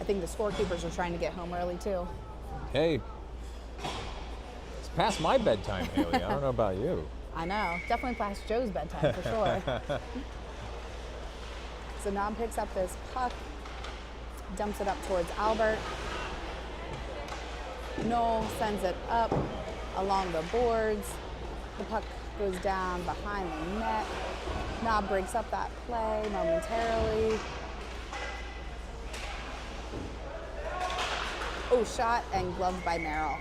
I think the scorekeepers are trying to get home early too. Hey, it's past my bedtime, Hailee. I don't know about you. I know. Definitely past Joe's bedtime for sure. So Knob picks up this puck, dumps it up towards Albert. Knoll sends it up along the boards. The puck goes down behind the net. Knob breaks up that play momentarily. Oh, shot and gloved by Merrill.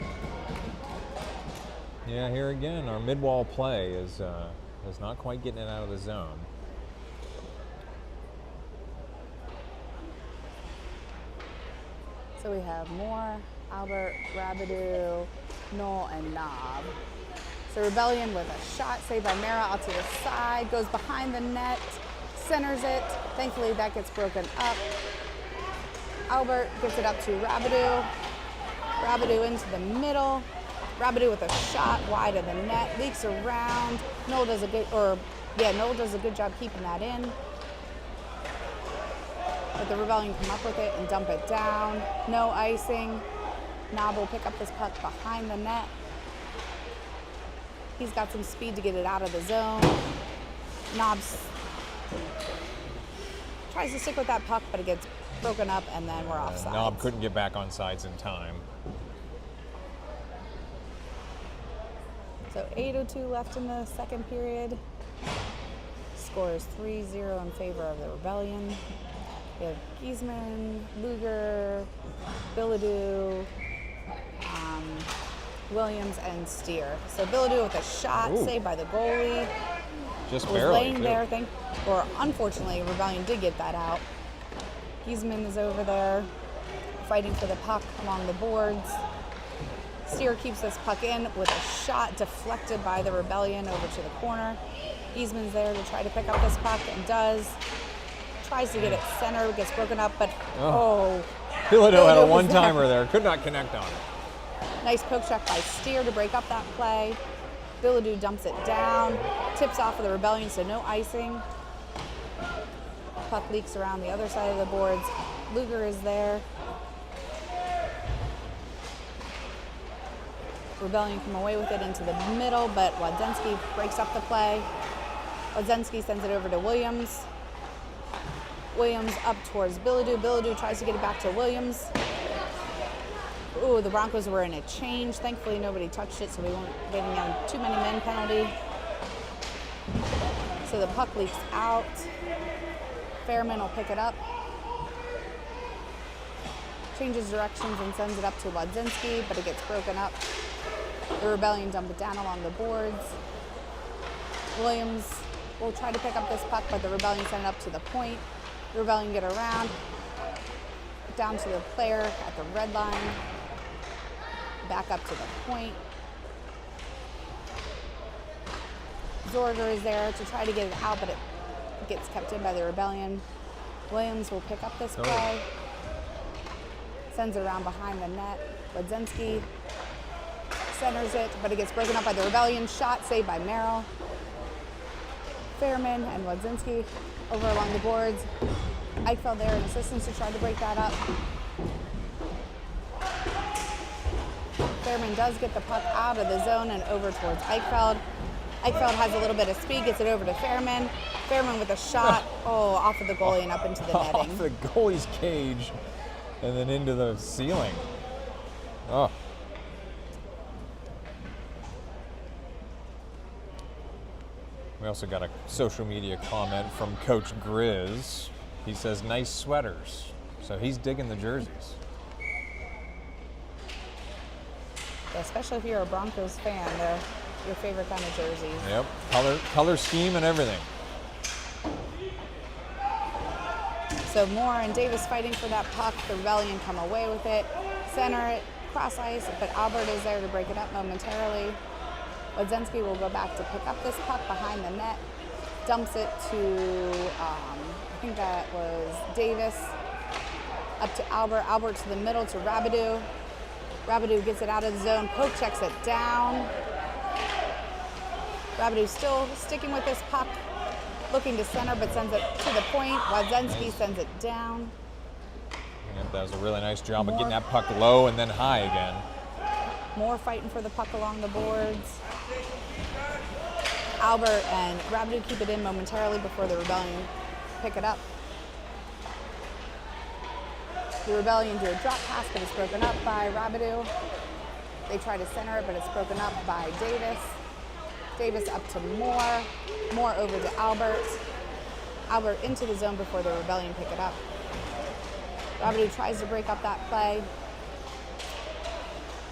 Yeah, here again, our mid-wall play is not quite getting it out of the zone. So we have Moore, Albert, Rabideau, Knoll, and Knob. So Rebellion with a shot saved by Merrill out to the side, goes behind the net, centers it. Thankfully that gets broken up. Albert gets it up to Rabideau. Rabideau into the middle. Rabideau with a shot wide of the net, leaks around. Knoll does a good job keeping that in. But the Rebellion come up with it and dump it down. No icing. Knob will pick up this puck behind the net. He's got some speed to get it out of the zone. Knobs tries to stick with that puck, but it gets broken up, and then we're offside. Knob couldn't get back on sides in time. So 8:02 left in the second period. Score is 3-0 in favor of the Rebellion. We have Giesman, Luger, Bilodeau, Williams, and Steer. So Bilodeau with a shot saved by the goalie. Just was barely. laying there, unfortunately, Rebellion did get that out. Giesman is over there fighting for the puck along the boards. Steer keeps this puck in with a shot deflected by the Rebellion over to the corner. Giesman's there to try to pick up this puck and does. Tries to get it center, gets broken up, but Bilodeau had a one-timer there. Could not connect on it. Nice poke check by Steer to break up that play. Bilodeau dumps it down, tips off of the Rebellion, so no icing. Puck leaks around the other side of the boards. Luger is there. Rebellion come away with it into the middle, but Wadzenski breaks up the play. Wadzenski sends it over to Williams. Williams up towards Bilodeau. Bilodeau tries to get it back to Williams. Ooh, the Broncos were in a change. Thankfully, nobody touched it, so we weren't getting a too many men penalty. So the puck leaks out. Fairman will pick it up. Changes directions and sends it up to Wadzinski, but it gets broken up. The Rebellion dump it down along the boards. Williams will try to pick up this puck, but the Rebellion send it up to the point. The Rebellion get around, down to the player at the red line, back up to the point. Zorger is there to try to get it out, but it gets kept in by the Rebellion. Williams will pick up this play, sends it around behind the net. Wadzinski centers it, but it gets broken up by the Rebellion. Shot saved by Merrill. Fairman and Wadzinski over along the boards. Eichfeld there in assistance to try to break that up. Fairman does get the puck out of the zone and over towards Eichfeld. Eichfeld has a little bit of speed, gets it over to Fairman. Fairman with a shot, off of the goalie and up into the netting. Off the goalie's cage and then into the ceiling. Oh. We also got a social media comment from Coach Grizz. He says, nice sweaters. So he's digging the jerseys. Yeah, especially if you're a Broncos fan, they're your favorite kind of jerseys. Yep, color scheme and everything. So Moore and Davis fighting for that puck. The Rebellion come away with it, center it, cross ice, but Albert is there to break it up momentarily. Wadzinski will go back to pick up this puck behind the net, dumps it to, I think that was Davis, up to Albert. Albert to the middle to Rabideau. Rabideau gets it out of the zone, poke checks it down. Rabideau still sticking with this puck, looking to center, but sends it to the point. Wadzinski sends it down. Yep, that was a really nice job of getting that puck low and then high again. Moore fighting for the puck along the boards. Albert and Rabideau keep it in momentarily before the Rebellion pick it up. The Rebellion do a drop pass, but it's broken up by Rabideau. They try to center it, but it's broken up by Davis. Davis up to Moore. Moore over to Albert. Albert into the zone before the Rebellion pick it up. Rabideau tries to break up that play.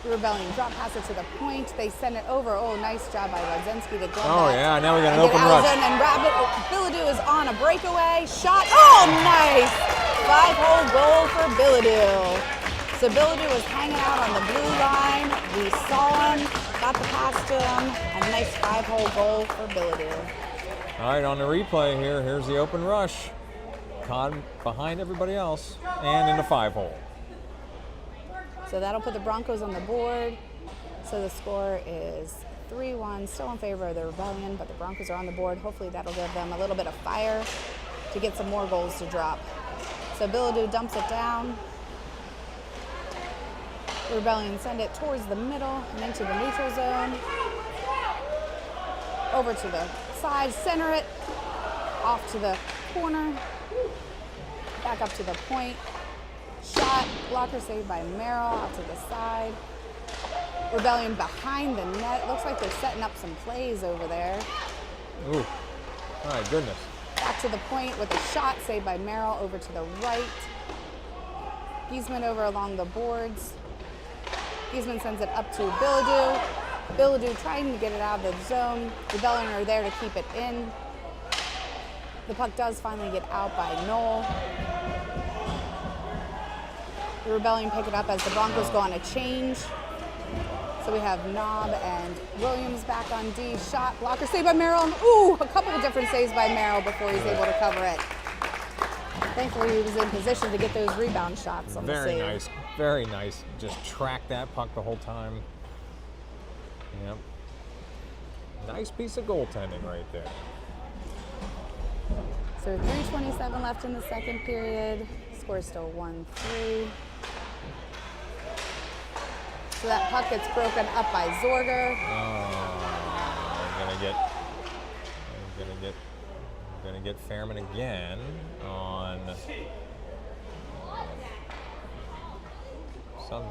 The Rebellion drop pass it to the point. They send it over. Nice job by Wadzinski to glove that. Yeah, now we got an open rush. And Bilodeau is on a breakaway. Shot. Nice! 5-hole goal for Bilodeau. So Billadu was hanging out on the blue line. We saw him, got the pass to him, and a nice 5-hole goal for Billadu. All right, on the replay here, here's the open rush. Caught behind everybody else and in the 5-hole. So that'll put the Broncos on the board. So the score is 3-1, still in favor of the Rebellion, but the Broncos are on the board. Hopefully that'll give them a little bit of fire to get some more goals to drop. So Billadu dumps it down. The Rebellion send it towards the middle and into the neutral zone. Over to the side, center it, off to the corner, back up to the point. Shot, blocker saved by Merrill, out to the side. Rebellion behind the net. Looks like they're setting up some plays over there. Ooh, my goodness. Back to the point with a shot saved by Merrill over to the right. Giesman over along the boards. Giesman sends it up to Billadu. Billadu trying to get it out of the zone. Rebellion are there to keep it in. The puck does finally get out by Knoll. The Rebellion pick it up as the Broncos go on a change. So we have Knob and Williams back on D. Shot, blocker saved by Merrill. Ooh, a couple of different saves by Merrill before he's able to cover it. Thankfully, he was in position to get those rebound shots on the save. Very nice, very nice. Just track that puck the whole time. Yep. Nice piece of goaltending right there. So 3:27 left in the second period. Score still 1-3. So that puck gets broken up by Zorger. I'm gonna get Fairman again on some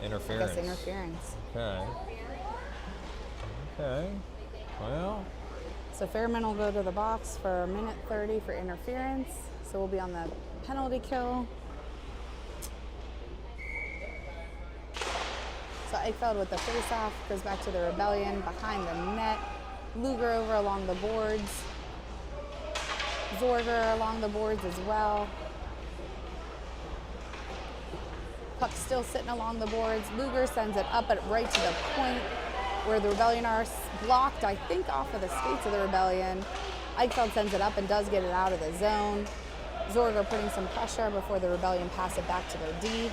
interference. I guess interference. Okay. Well. So Fairman will go to the box for 1:30 for interference. So we'll be on the penalty kill. So Eichfeld with the face-off goes back to the Rebellion behind the net. Luger over along the boards. Zorger along the boards as well. Puck still sitting along the boards. Luger sends it up right to the point where the Rebellion are blocked, I think, off of the skates of the Rebellion. Eichfeld sends it up and does get it out of the zone. Zorger putting some pressure before the Rebellion pass it back to their D.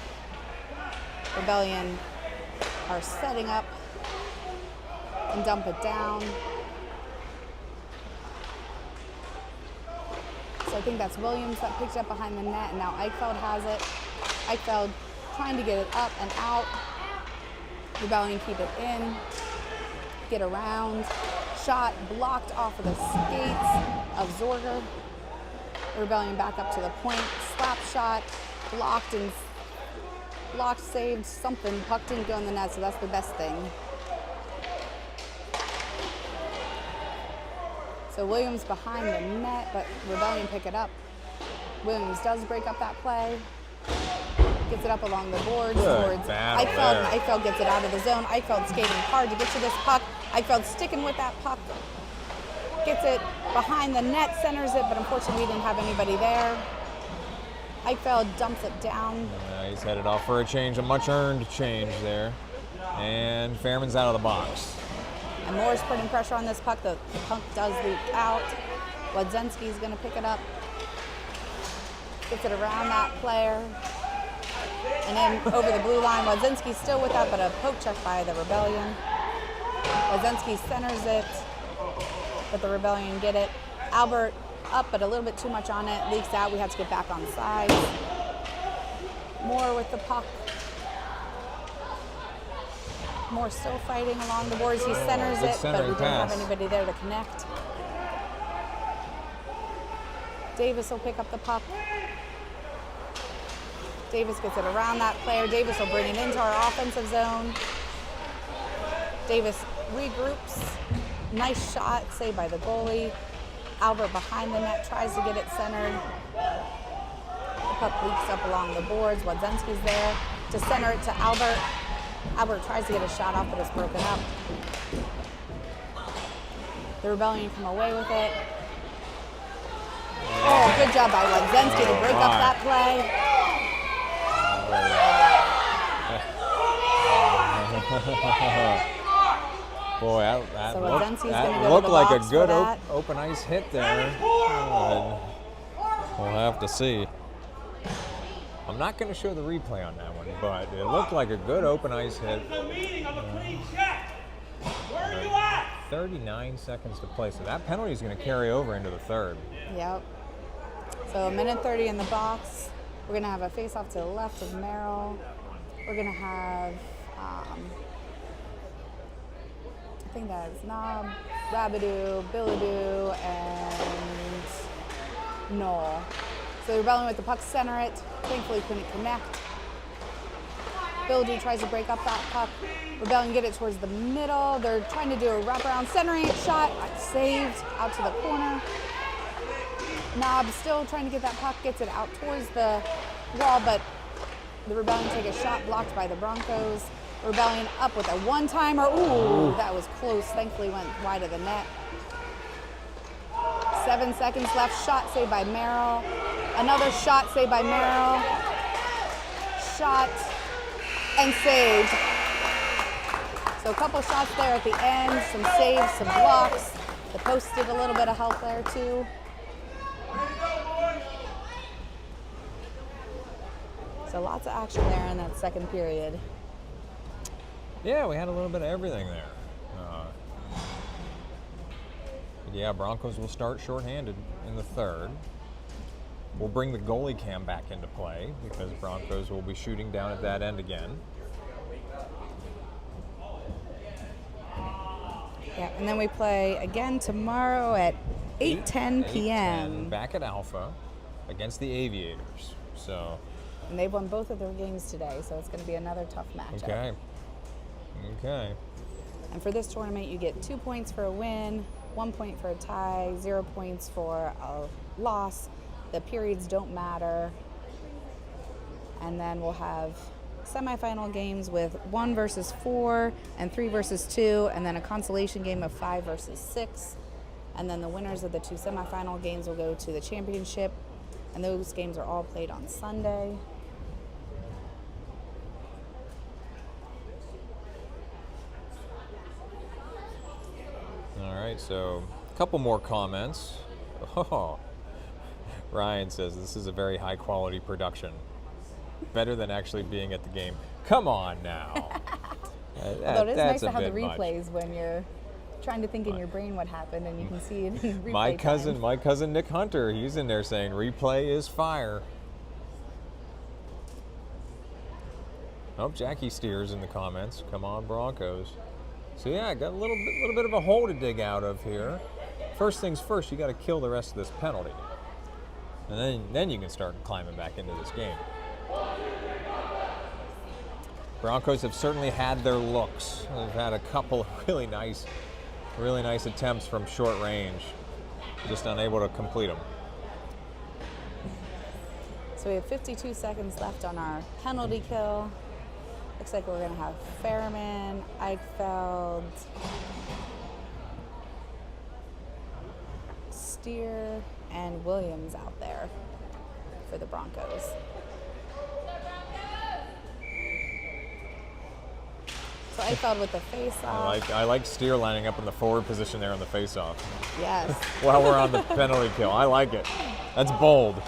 Rebellion are setting up and dump it down. So I think that's Williams that picked it up behind the net, and now Eichfeld has it. Eichfeld trying to get it up and out. Rebellion keep it in, get around. Shot blocked off of the skates of Zorger. The Rebellion back up to the point. Slap shot, blocked, saved, something. Puck didn't go in the net, so that's the best thing. So Williams behind the net, but Rebellion pick it up. Williams does break up that play. Gets it up along the boards towards Eichfeld, and Eichfeld gets it out of the zone. Eichfeld skating hard to get to this puck. Eichfeld sticking with that puck. Gets it behind the net, centers it, but unfortunately we didn't have anybody there. Eichfeld dumps it down. He's headed off for a change, a much-earned change there. And Fairman's out of the box. And Moore's putting pressure on this puck. The puck does leak out. Wadzenski's going to pick it up. Gets it around that player. And then over the blue line, Wadzenski's still with that, but a poke check by the Rebellion. Wadzenski centers it, but the Rebellion get it. Albert up, but a little bit too much on it. Leaks out. We have to get back on sides. Moore with the puck. Moore still fighting along the boards. He centers it, but we didn't have anybody there to connect. Davis will pick up the puck. Davis gets it around that player. Davis will bring it into our offensive zone. Davis regroups. Nice shot, saved by the goalie. Albert behind the net, tries to get it centered. The puck leaks up along the boards. Wadzenski's there to center it to Albert. Albert tries to get a shot off, but it's broken up. The Rebellion come away with it. Oh, good job by Wadzenski to break up that play. Boy, that So looked, Wadzenski's that gonna go to looked the like a box for good that. open ice hit there. We'll have to see. I'm not going to show the replay on that one, but it looked like a good open ice hit. 39 seconds to play, so that penalty is going to carry over into the third. Yep. So a minute 30 in the box. We're going to have a face-off to the left of Merrill. We're going to have, I think that's Knob, Rabidou, Billadou, and Knoll. So the Rebellion with the puck, center it. Thankfully couldn't connect. Billadou tries to break up that puck. Rebellion get it towards the middle. They're trying to do a wraparound centering shot. Saved out to the corner. Knob still trying to get that puck, gets it out towards the wall, but the Rebellion take a shot blocked by the Broncos. Rebellion up with a one-timer. Ooh, that was close. Thankfully went wide of the net. 7 seconds left. Shot saved by Merrill. Another shot saved by Merrill. Shot and saved. So a couple shots there at the end. Some saves, some blocks. The post did a little bit of help there too. So lots of action there in that second period. Yeah, we had a little bit of everything there. Yeah, Broncos will start shorthanded in the third. We'll bring the goalie cam back into play because Broncos will be shooting down at that end again. Yeah, and then we play again tomorrow at 8:10 p.m. Back at Alpha against the Aviators. So. And they've won both of their games today, so it's going to be another tough matchup. Okay. Okay. And for this tournament, you get 2 points for a win, 1 point for a tie, 0 points for a loss. The periods don't matter. And then we'll have semifinal games with 1 versus 4 and 3 versus 2, and then a consolation game of 5 versus 6. And then the winners of the 2 semifinal games will go to the championship, and those games are all played on Sunday. All right, so a couple more comments. Oh, Ryan says this is a very high quality production. Better than actually being at the game. Come on now. Although it is nice to have the much. replays when you're trying to think in your brain what happened and you can see it in replay My cousin Nick Hunter, he's in there saying replay is fire. Oh, Jackie Steers in the comments. Come on, Broncos. So yeah, got a little bit of a hole to dig out of here. First things first, you got to kill the rest of this penalty, and then you can start climbing back into this game. Broncos have certainly had their looks. They've had a couple of really nice attempts from short range, just unable to complete them. So we have 52 seconds left on our penalty kill. Looks like we're going to have Fairman, Eichfeld, Steer, and Williams out there for the Broncos. So Eichfeld with the face-off. I like Steer lining up in the forward position there on the face-off. Yes. While we're on the penalty kill. I like it. That's bold.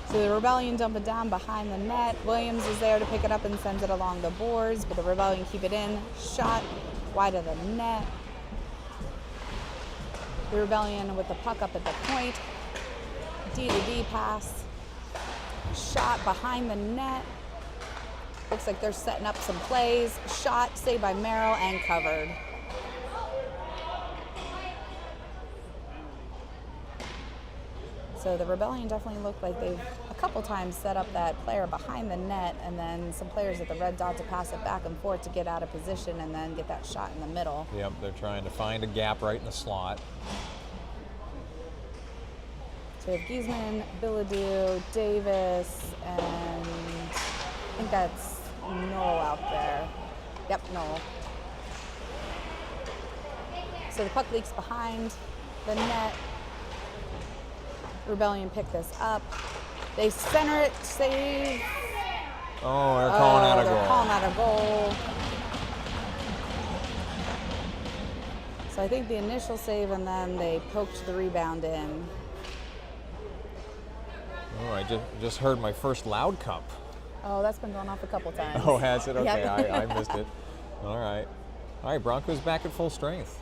So the Rebellion dump it down behind the net. Williams is there to pick it up and sends it along the boards, but the Rebellion keep it in. Shot wide of the net. The Rebellion with the puck up at the point. D-to-D pass. Shot behind the net. Looks like they're setting up some plays. Shot saved by Merrill and covered. So the Rebellion definitely looked like they've a couple times set up that player behind the net and then some players at the red dot to pass it back and forth to get out of position and then get that shot in the middle. Yep, they're trying to find a gap right in the slot. So we have Giesman, Billadou, Davis, and I think that's Knoll out there. Yep, Knoll. So the puck leaks behind the net. Rebellion pick this up. They center it, save. Oh, they're calling out a goal. They're calling out a goal. So I think the initial save, and then they poked the rebound in. Oh, I just heard my first loud cup. Oh, that's been going off a couple times. Oh, has it? Okay, Yep. I missed it. All right. All right, Broncos back at full strength.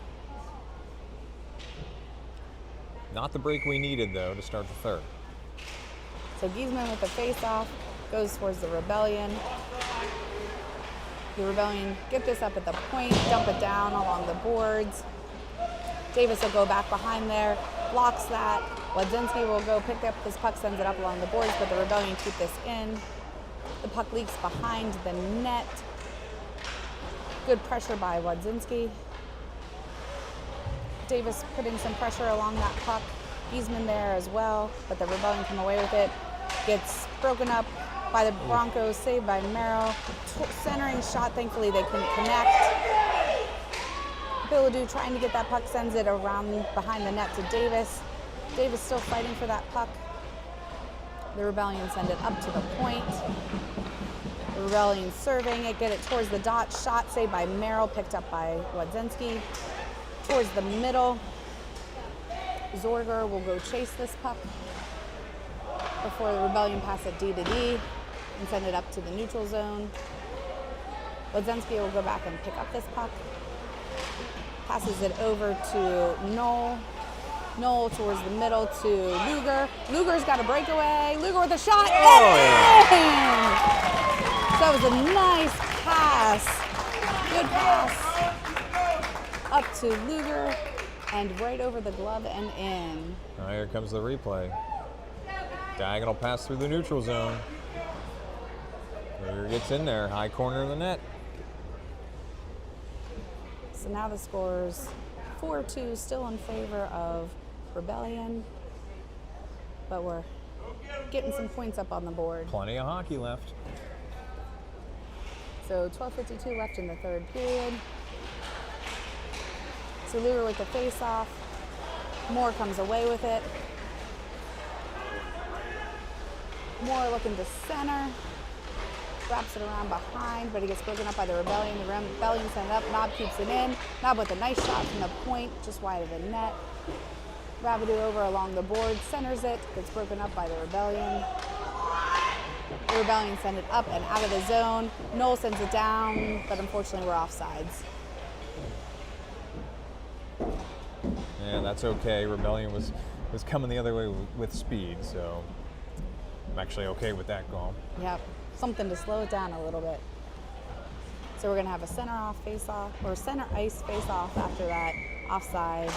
Not the break we needed, though, to start the third. So Giesman with the face-off goes towards the Rebellion. The Rebellion get this up at the point, dump it down along the boards. Davis will go back behind there, blocks that. Wadzinski will go pick up this puck, sends it up along the boards, but the Rebellion keep this in. The puck leaks behind the net. Good pressure by Wadzinski. Davis putting some pressure along that puck. Giesman there as well, but the Rebellion come away with it. Gets broken up by the Broncos, saved by Merrill. Centering shot, thankfully they couldn't connect. Bilodeau trying to get that puck, sends it around behind the net to Davis. Davis still fighting for that puck. The Rebellion send it up to the point. The Rebellion serving it, get it towards the dot. Shot saved by Merrill, picked up by Wadzinski. Towards the middle. Zorger will go chase this puck before the Rebellion pass it D to D and send it up to the neutral zone. Wadzinski will go back and pick up this puck. Passes it over to Knoll. Knoll towards the middle to Luger. Luger's got a breakaway. Luger with a shot. Oh, yeah. So that was a nice pass. Good pass. Up to Luger and right over the glove and in. Now here comes the replay. Diagonal pass through the neutral zone. Luger gets in there, high corner of the net. So now the score's 4-2, still in favor of Rebellion, but we're getting some points up on the board. Plenty of hockey left. So 12:52 left in the third period. So Luger with the face-off. Moore comes away with it. Moore looking to center. Wraps it around behind, but he gets broken up by the Rebellion. The Rebellion send it up. Knob keeps it in. Knob with a nice shot from the point, just wide of the net. Rabideau over along the board, centers it. Gets broken up by the Rebellion. The Rebellion send it up and out of the zone. Knoll sends it down, but unfortunately we're offsides. Yeah, that's okay. Rebellion was coming the other way with speed, so I'm actually okay with that call. Yep, something to slow it down a little bit. So we're gonna have a center ice face-off after that, offsides.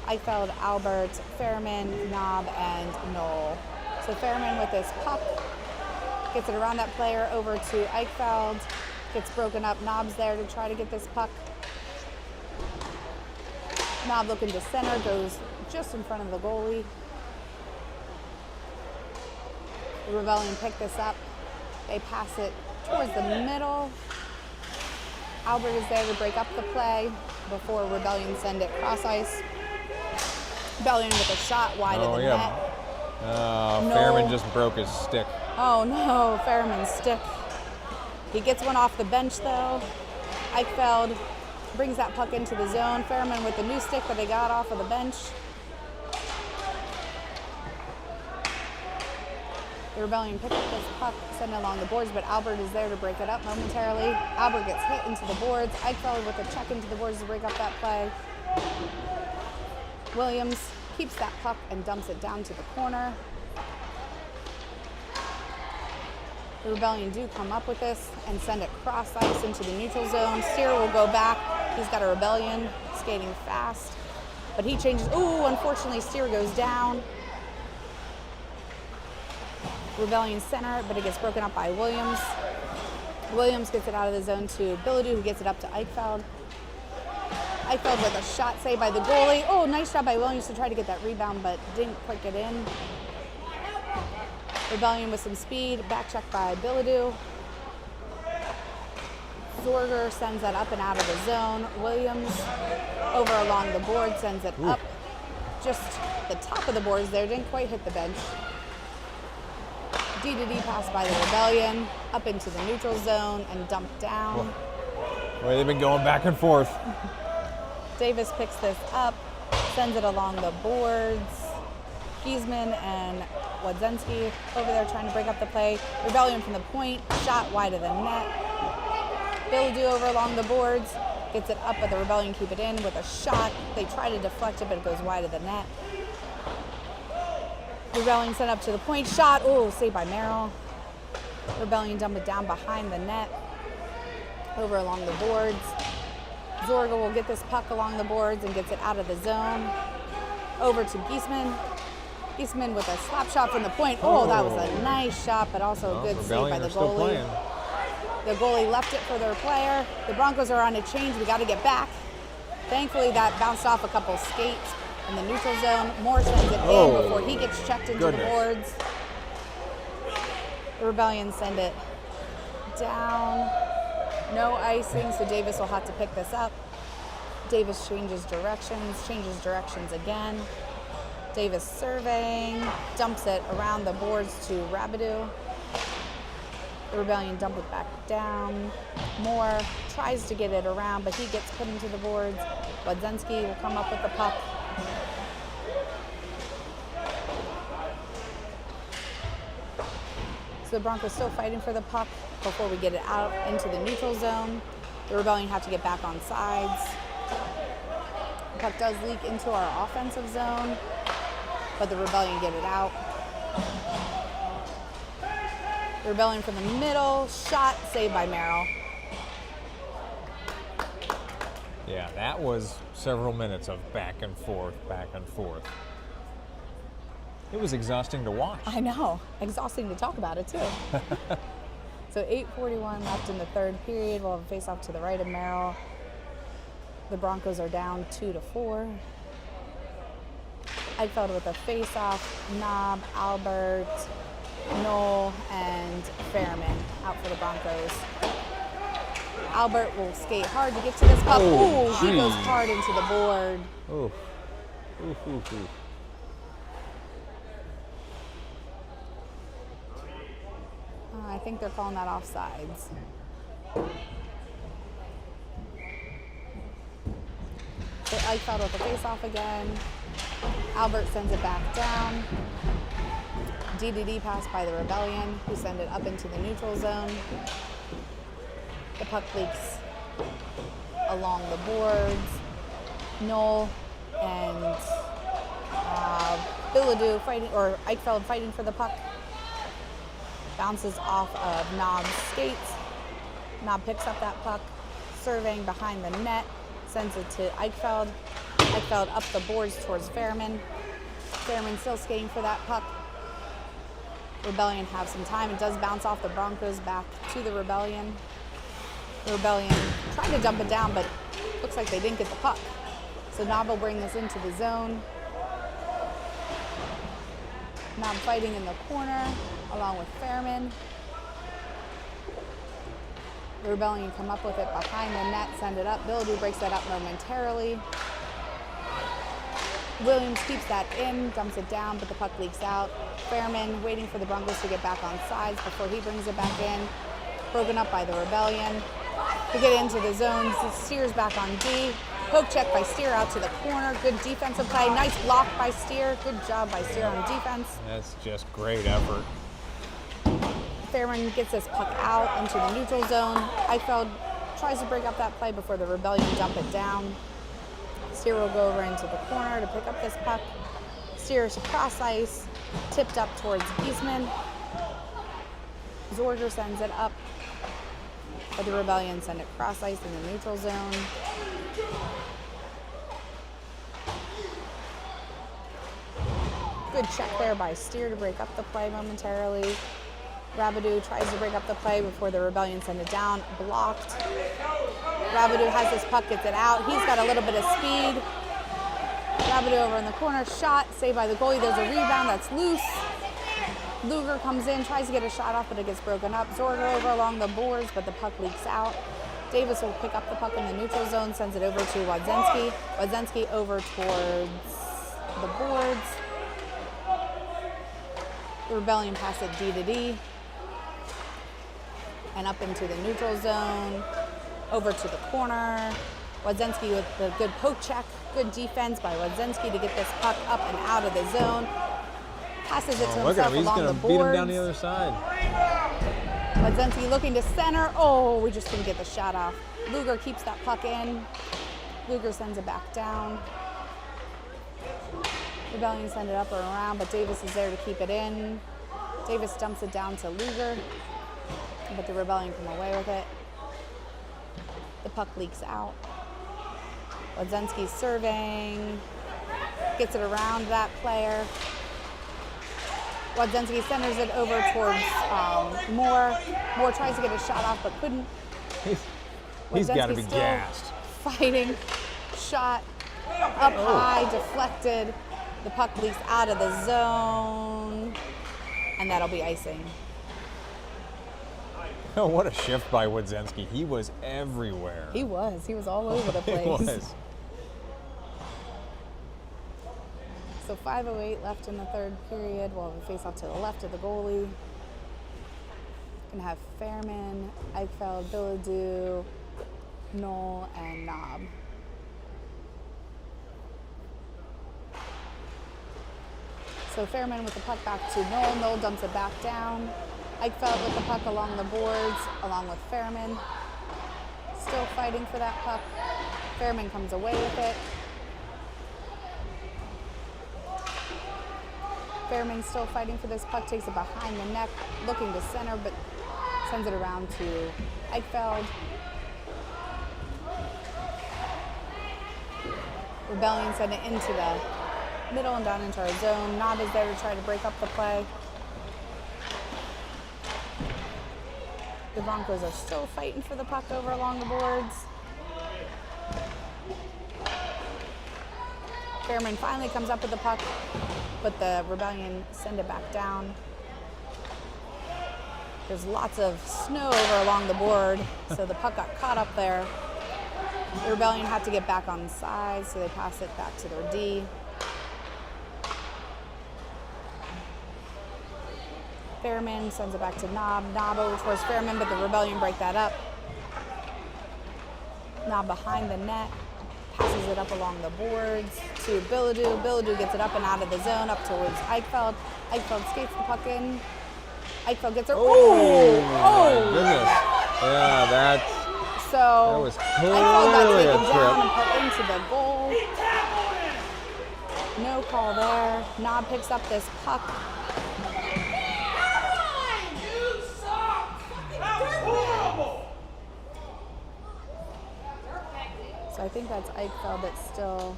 Eichfeld, Albert, Fairman, Knob, and Knoll. So Fairman with this puck, gets it around that player over to Eichfeld, gets broken up. Knob's there to try to get this puck. Knob looking to center, goes just in front of the goalie. The Rebellion pick this up. They pass it towards the middle. Albert is there to break up the play before Rebellion send it cross ice. Rebellion with a shot wide of the net. Fairman just broke his stick. Oh no, Fairman's stick. He gets one off the bench though. Eichfeld brings that puck into the zone. Fairman with the new stick that they got off of the bench. The Rebellion pick up this puck, send it along the boards, but Albert is there to break it up momentarily. Albert gets hit into the boards. Eichfeld with a check into the boards to break up that play. Williams keeps that puck and dumps it down to the corner. The Rebellion do come up with this and send it cross ice into the neutral zone. Steer will go back. He's got a Rebellion skating fast, but he changes. Ooh, unfortunately, Steer goes down. Rebellion center, but it gets broken up by Williams. Williams gets it out of the zone to Bilodeau, who gets it up to Eichfeld. Eichfeld with a shot saved by the goalie. Oh, nice job by Williams to try to get that rebound, but didn't quite get in. Rebellion with some speed, back check by Bilodeau. Zorger sends that up and out of the zone. Williams over along the board sends it up. Just the top of the boards there, didn't quite hit the bench. D to D pass by the Rebellion, up into the neutral zone and dumped down. Boy, they've been going back and forth. Davis picks this up, sends it along the boards. Giesman and Wadzenski over there trying to break up the play. Rebellion from the point, shot wide of the net. Biladu over along the boards, gets it up, but the Rebellion keep it in with a shot. They try to deflect it, but it goes wide of the net. Rebellion sent up to the point, shot, oh, saved by Merrill. Rebellion dump it down behind the net, over along the boards. Zorga will get this puck along the boards and gets it out of the zone. Over to Giesman. Giesman with a slap shot from the point. Oh, that was a nice shot, but also a good save by the goalie. The goalie left it for their player. The Broncos are on a change. We got to get back. Thankfully, that bounced off a couple skates in the neutral zone. Moore sends it in before he gets checked into the boards. The Rebellion send it down. No icing, so Davis will have to pick this up. Davis changes directions again. Davis surveying, dumps it around the boards to Rabideau. The Rebellion dump it back down. Moore tries to get it around, but he gets put into the boards. Wadzenski will come up with the puck. So the Broncos still fighting for the puck before we get it out into the neutral zone. The Rebellion have to get back on sides. The puck does leak into our offensive zone, but the Rebellion get it out. The Rebellion from the middle, shot, saved by Merrill. Yeah, that was several minutes of back and forth, back and forth. It was exhausting to watch. I know, exhausting to talk about it too. So 8:41 left in the third period. We'll have a face-off to the right of Merrill. The Broncos are down 2-4. Eidfeld with a face-off, Knob, Albert, Knoll, and Fairman out for the Broncos. Albert will skate hard to get to this puck. Ooh, he goes hard into the board. Ooh. I think they're calling that offsides. So Eidfeld with the face-off again. Albert sends it back down. DDD pass by the Rebellion, who send it up into the neutral zone. The puck leaks along the boards. Knoll and Biladu fighting, or Eidfeld fighting for the puck. Bounces off of Knob's skates. Knob picks up that puck, surveying behind the net, sends it to Eidfeld. Eidfeld up the boards towards Fairman. Fairman still skating for that puck. Rebellion have some time. It does bounce off the Broncos back to the Rebellion. The Rebellion tried to dump it down, but looks like they didn't get the puck. So Knob will bring this into the zone. Knob fighting in the corner, along with Fairman. The Rebellion come up with it behind the net, send it up. Biladu breaks that up momentarily. Williams keeps that in, dumps it down, but the puck leaks out. Fairman waiting for the Broncos to get back on sides before he brings it back in. Broken up by the Rebellion. To get into the zone, Steer's back on D. Poke check by Steer out to the corner. Good defensive play. Nice block by Steer. Good job by Steer on defense. That's just great effort. Fairman gets this puck out into the neutral zone. Eidfeld tries to break up that play before the Rebellion dump it down. Steer will go over into the corner to pick up this puck. Steer's cross ice, tipped up towards Giesman. Zorger sends it up, but the Rebellion send it cross ice in the neutral zone. Good check there by Steer to break up the play momentarily. Rabideau tries to break up the play before the Rebellion send it down. Blocked. Rabideau has this puck, gets it out. He's got a little bit of speed. Rabideau over in the corner, shot, saved by the goalie. There's a rebound that's loose. Luger comes in, tries to get a shot off, but it gets broken up. Zorger over along the boards, but the puck leaks out. Davis will pick up the puck in the neutral zone, sends it over to Wadzenski. Wadzenski over towards the boards. The Rebellion pass it D to D. And up into the neutral zone, over to the corner. Wadzenski with the good poke check. Good defense by Wadzenski to get this puck up and out of the zone. Passes it to Look at himself him. He's along going the to boards. beat him down the other side. Wadzenski looking to center. Oh, we just couldn't get the shot off. Luger keeps that puck in. Luger sends it back down. Rebellion send it up or around, but Davis is there to keep it in. Davis dumps it down to Luger, but the Rebellion come away with it. The puck leaks out. Wadzenski's serving. Gets it around that player. Wadzenski centers it over towards Moore. Moore tries to get a shot off, but couldn't. He's got to be still gassed. Fighting. Shot up high, deflected. The puck leaks out of the zone, and that'll be icing. Oh, what a shift by Wadzenski. He was everywhere. He was. He was all over the place. He was. So 5:08 left in the third period. We'll have a face-off to the left of the goalie. Gonna have Fairman, Eichfeld, Billadou, Knoll, and Knob. So Fairman with the puck back to Knoll. Knoll dumps it back down. Eichfeld with the puck along the boards, along with Fairman. Still fighting for that puck. Fairman comes away with it. Fairman still fighting for this puck, takes it behind the net, looking to center, but sends it around to Eichfeld. Rebellion send it into the middle and down into our zone. Knob is there to try to break up the play. The Broncos are still fighting for the puck over along the boards. Fairman finally comes up with the puck, but the Rebellion send it back down. There's lots of snow over along the board, so the puck got caught up there. The Rebellion had to get back on the side, so they pass it back to their D. Fairman sends it back to Knob. Knob over towards Fairman, but the Rebellion break that up. Knob behind the net, passes it up along the boards to Billadou. Billadou gets it up and out of the zone, up towards Eichfeld. Eichfeld skates the puck in. Eichfeld gets her. Oh my goodness. Yeah, that was Eichfeld got clearly a taken down trip. and put into the goal. No call there. Knob picks up this puck. So I think that's Eichfeld that's still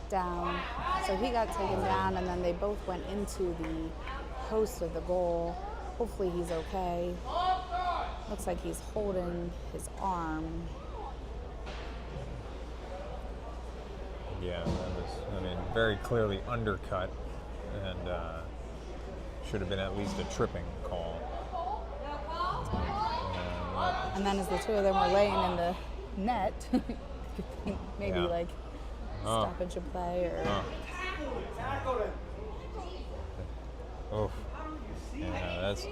down. So he got taken down, and then they both went into the post of the goal. Hopefully he's okay. Looks like he's holding his arm. Yeah, that was, very clearly undercut, and should have been at least a tripping call. And then as the two of them were laying in the net, maybe like stoppage of play or. Oh, yeah, that's.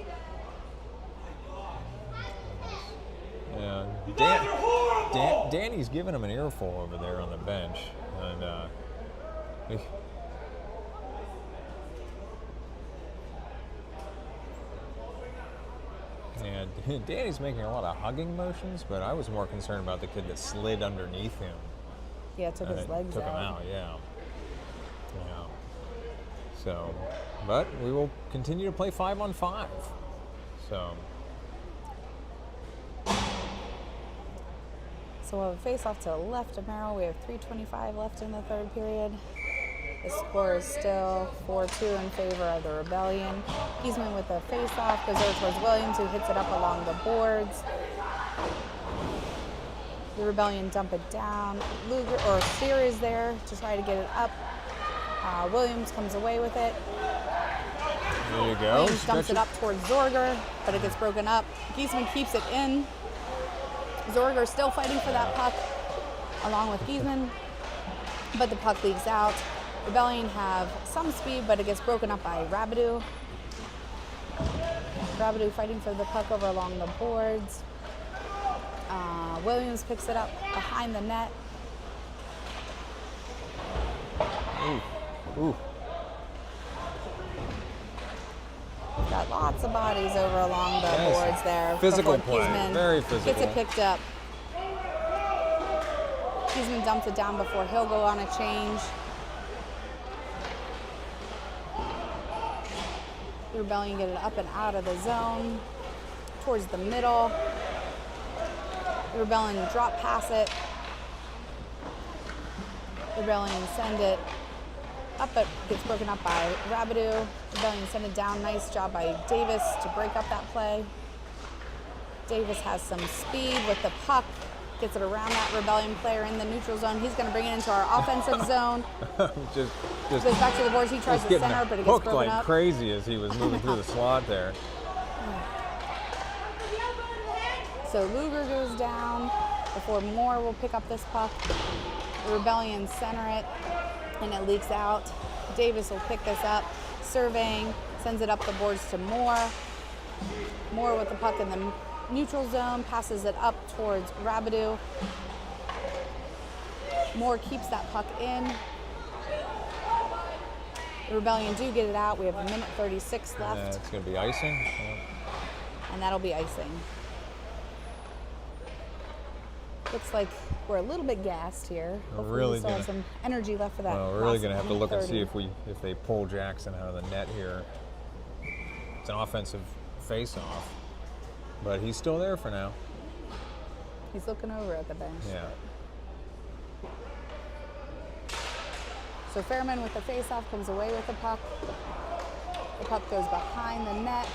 Yeah, Danny's giving him an earful over there on the bench, and Danny's making a lot of hugging motions, but I was more concerned about the kid that slid underneath him. Yeah, took his legs took out. him out, yeah. So, but we will continue to play 5-on-5. So we'll have a face-off to the left of Merrill. We have 3:25 left in the third period. The score is still 4-2 in favor of the Rebellion. Giesman with a face-off goes over towards Williams, who hits it up along the boards. The Rebellion dump it down. Steer is there to try to get it up. Williams comes away with it. there you go. Williams dumps it up towards Zorger, but it gets broken up. Giesman keeps it in. Zorger still fighting for that puck along with Giesman, but the puck leaks out. Rebellion have some speed, but it gets broken up by Rabideau. Rabideau fighting for the puck over along the boards. Williams picks it up behind the net. Ooh. Got lots of bodies over along the Nice. boards there. Physical before play. Kiesman Very physical. Gets it picked up. Kiesman dumped it down before he'll go on a change. The Rebellion get it up and out of the zone towards the middle. The Rebellion drop pass it. The Rebellion send it up, but gets broken up by Rabideau. Rebellion send it down. Nice job by Davis to break up that play. Davis has some speed with the puck. Gets it around that Rebellion player in the neutral zone. He's going to bring it into our offensive zone. just Goes back to the boards. He tries to center, but it gets hooked broken like up. crazy as he was moving through the slot there. So Luger goes down before Moore will pick up this puck. The Rebellion center it, and it leaks out. Davis will pick this up, surveying, sends it up the boards to Moore. Moore with the puck in the neutral zone, passes it up towards Rabideau. Moore keeps that puck in. The Rebellion do get it out. We have 1:36 left. It's going to be icing. And that'll be icing. Looks like we're a little bit gassed here. Hopefully really we still have gonna- some energy left for that. Well, we're really last going to have to look and see 30. if they pull Jackson out of the net here. It's an offensive face-off, but he's still there for now. He's looking over at the bench. Yeah. So Fairman with the face-off comes away with the puck. The puck goes behind the net.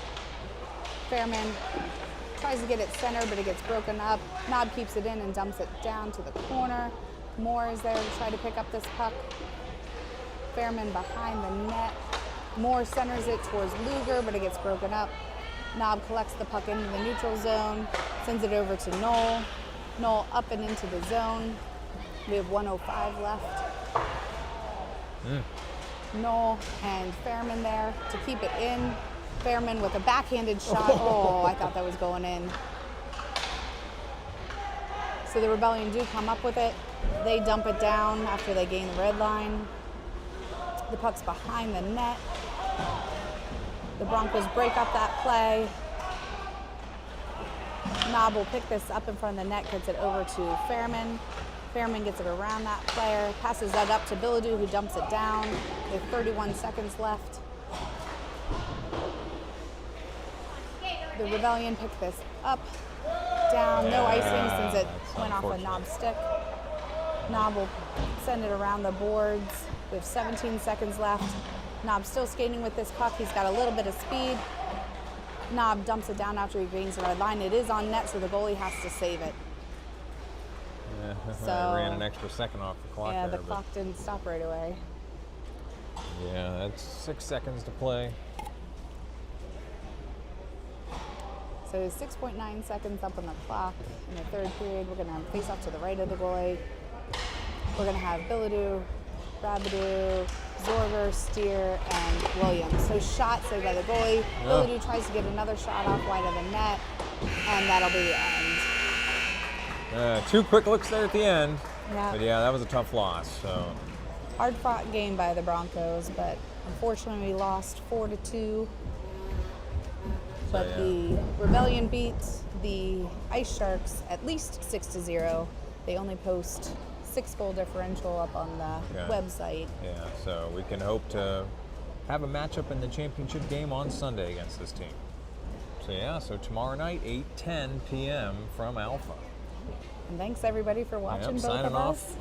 Fairman tries to get it center, but it gets broken up. Knob keeps it in and dumps it down to the corner. Moore is there to try to pick up this puck. Fairman behind the net. Moore centers it towards Luger, but it gets broken up. Knob collects the puck into the neutral zone, sends it over to Knoll. Knoll up and into the zone. We have 1:05 left. Knoll and Fairman there to keep it in. Fairman with a backhanded shot. Oh, I thought that was going in. So the Rebellion do come up with it. They dump it down after they gain the red line. The puck's behind the net. The Broncos break up that play. Knob will pick this up in front of the net, gets it over to Fairman. Fairman gets it around that player, passes that up to Bilodeau, who dumps it down. We have 31 seconds left. The Rebellion pick this up, down, no icing since it went off a Knob stick. Knob will send it around the boards. We have 17 seconds left. Knob still skating with this puck. He's got a little bit of speed. Knob dumps it down after he gains the red line. It is on net, so the goalie has to save it. Yeah, So- I ran an extra second off the clock Yeah, there. the clock didn't stop right away. Yeah, that's 6 seconds to play. So 6.9 seconds up on the clock in the third period. We're going to face off to the right of the goalie. We're going to have Bilodeau, Rabideau, Zorger, Steer, and Williams. So shot saved by the goalie. Bilodeau tries to get another shot off wide of the net, and that'll be the end. 2 quick looks there at the end. Yeah. But yeah, that was a tough loss. So Hard fought game by the Broncos, but unfortunately we lost 4-2. But yeah. the Rebellion beat the Ice Sharks at least 6-0. They only post 6-goal differential up on the website. yeah, so we can hope to have a matchup in the championship game on Sunday against this team. So yeah, so tomorrow night, 8:10 p.m. from Alpha. And thanks everybody for watching both signing of off. us.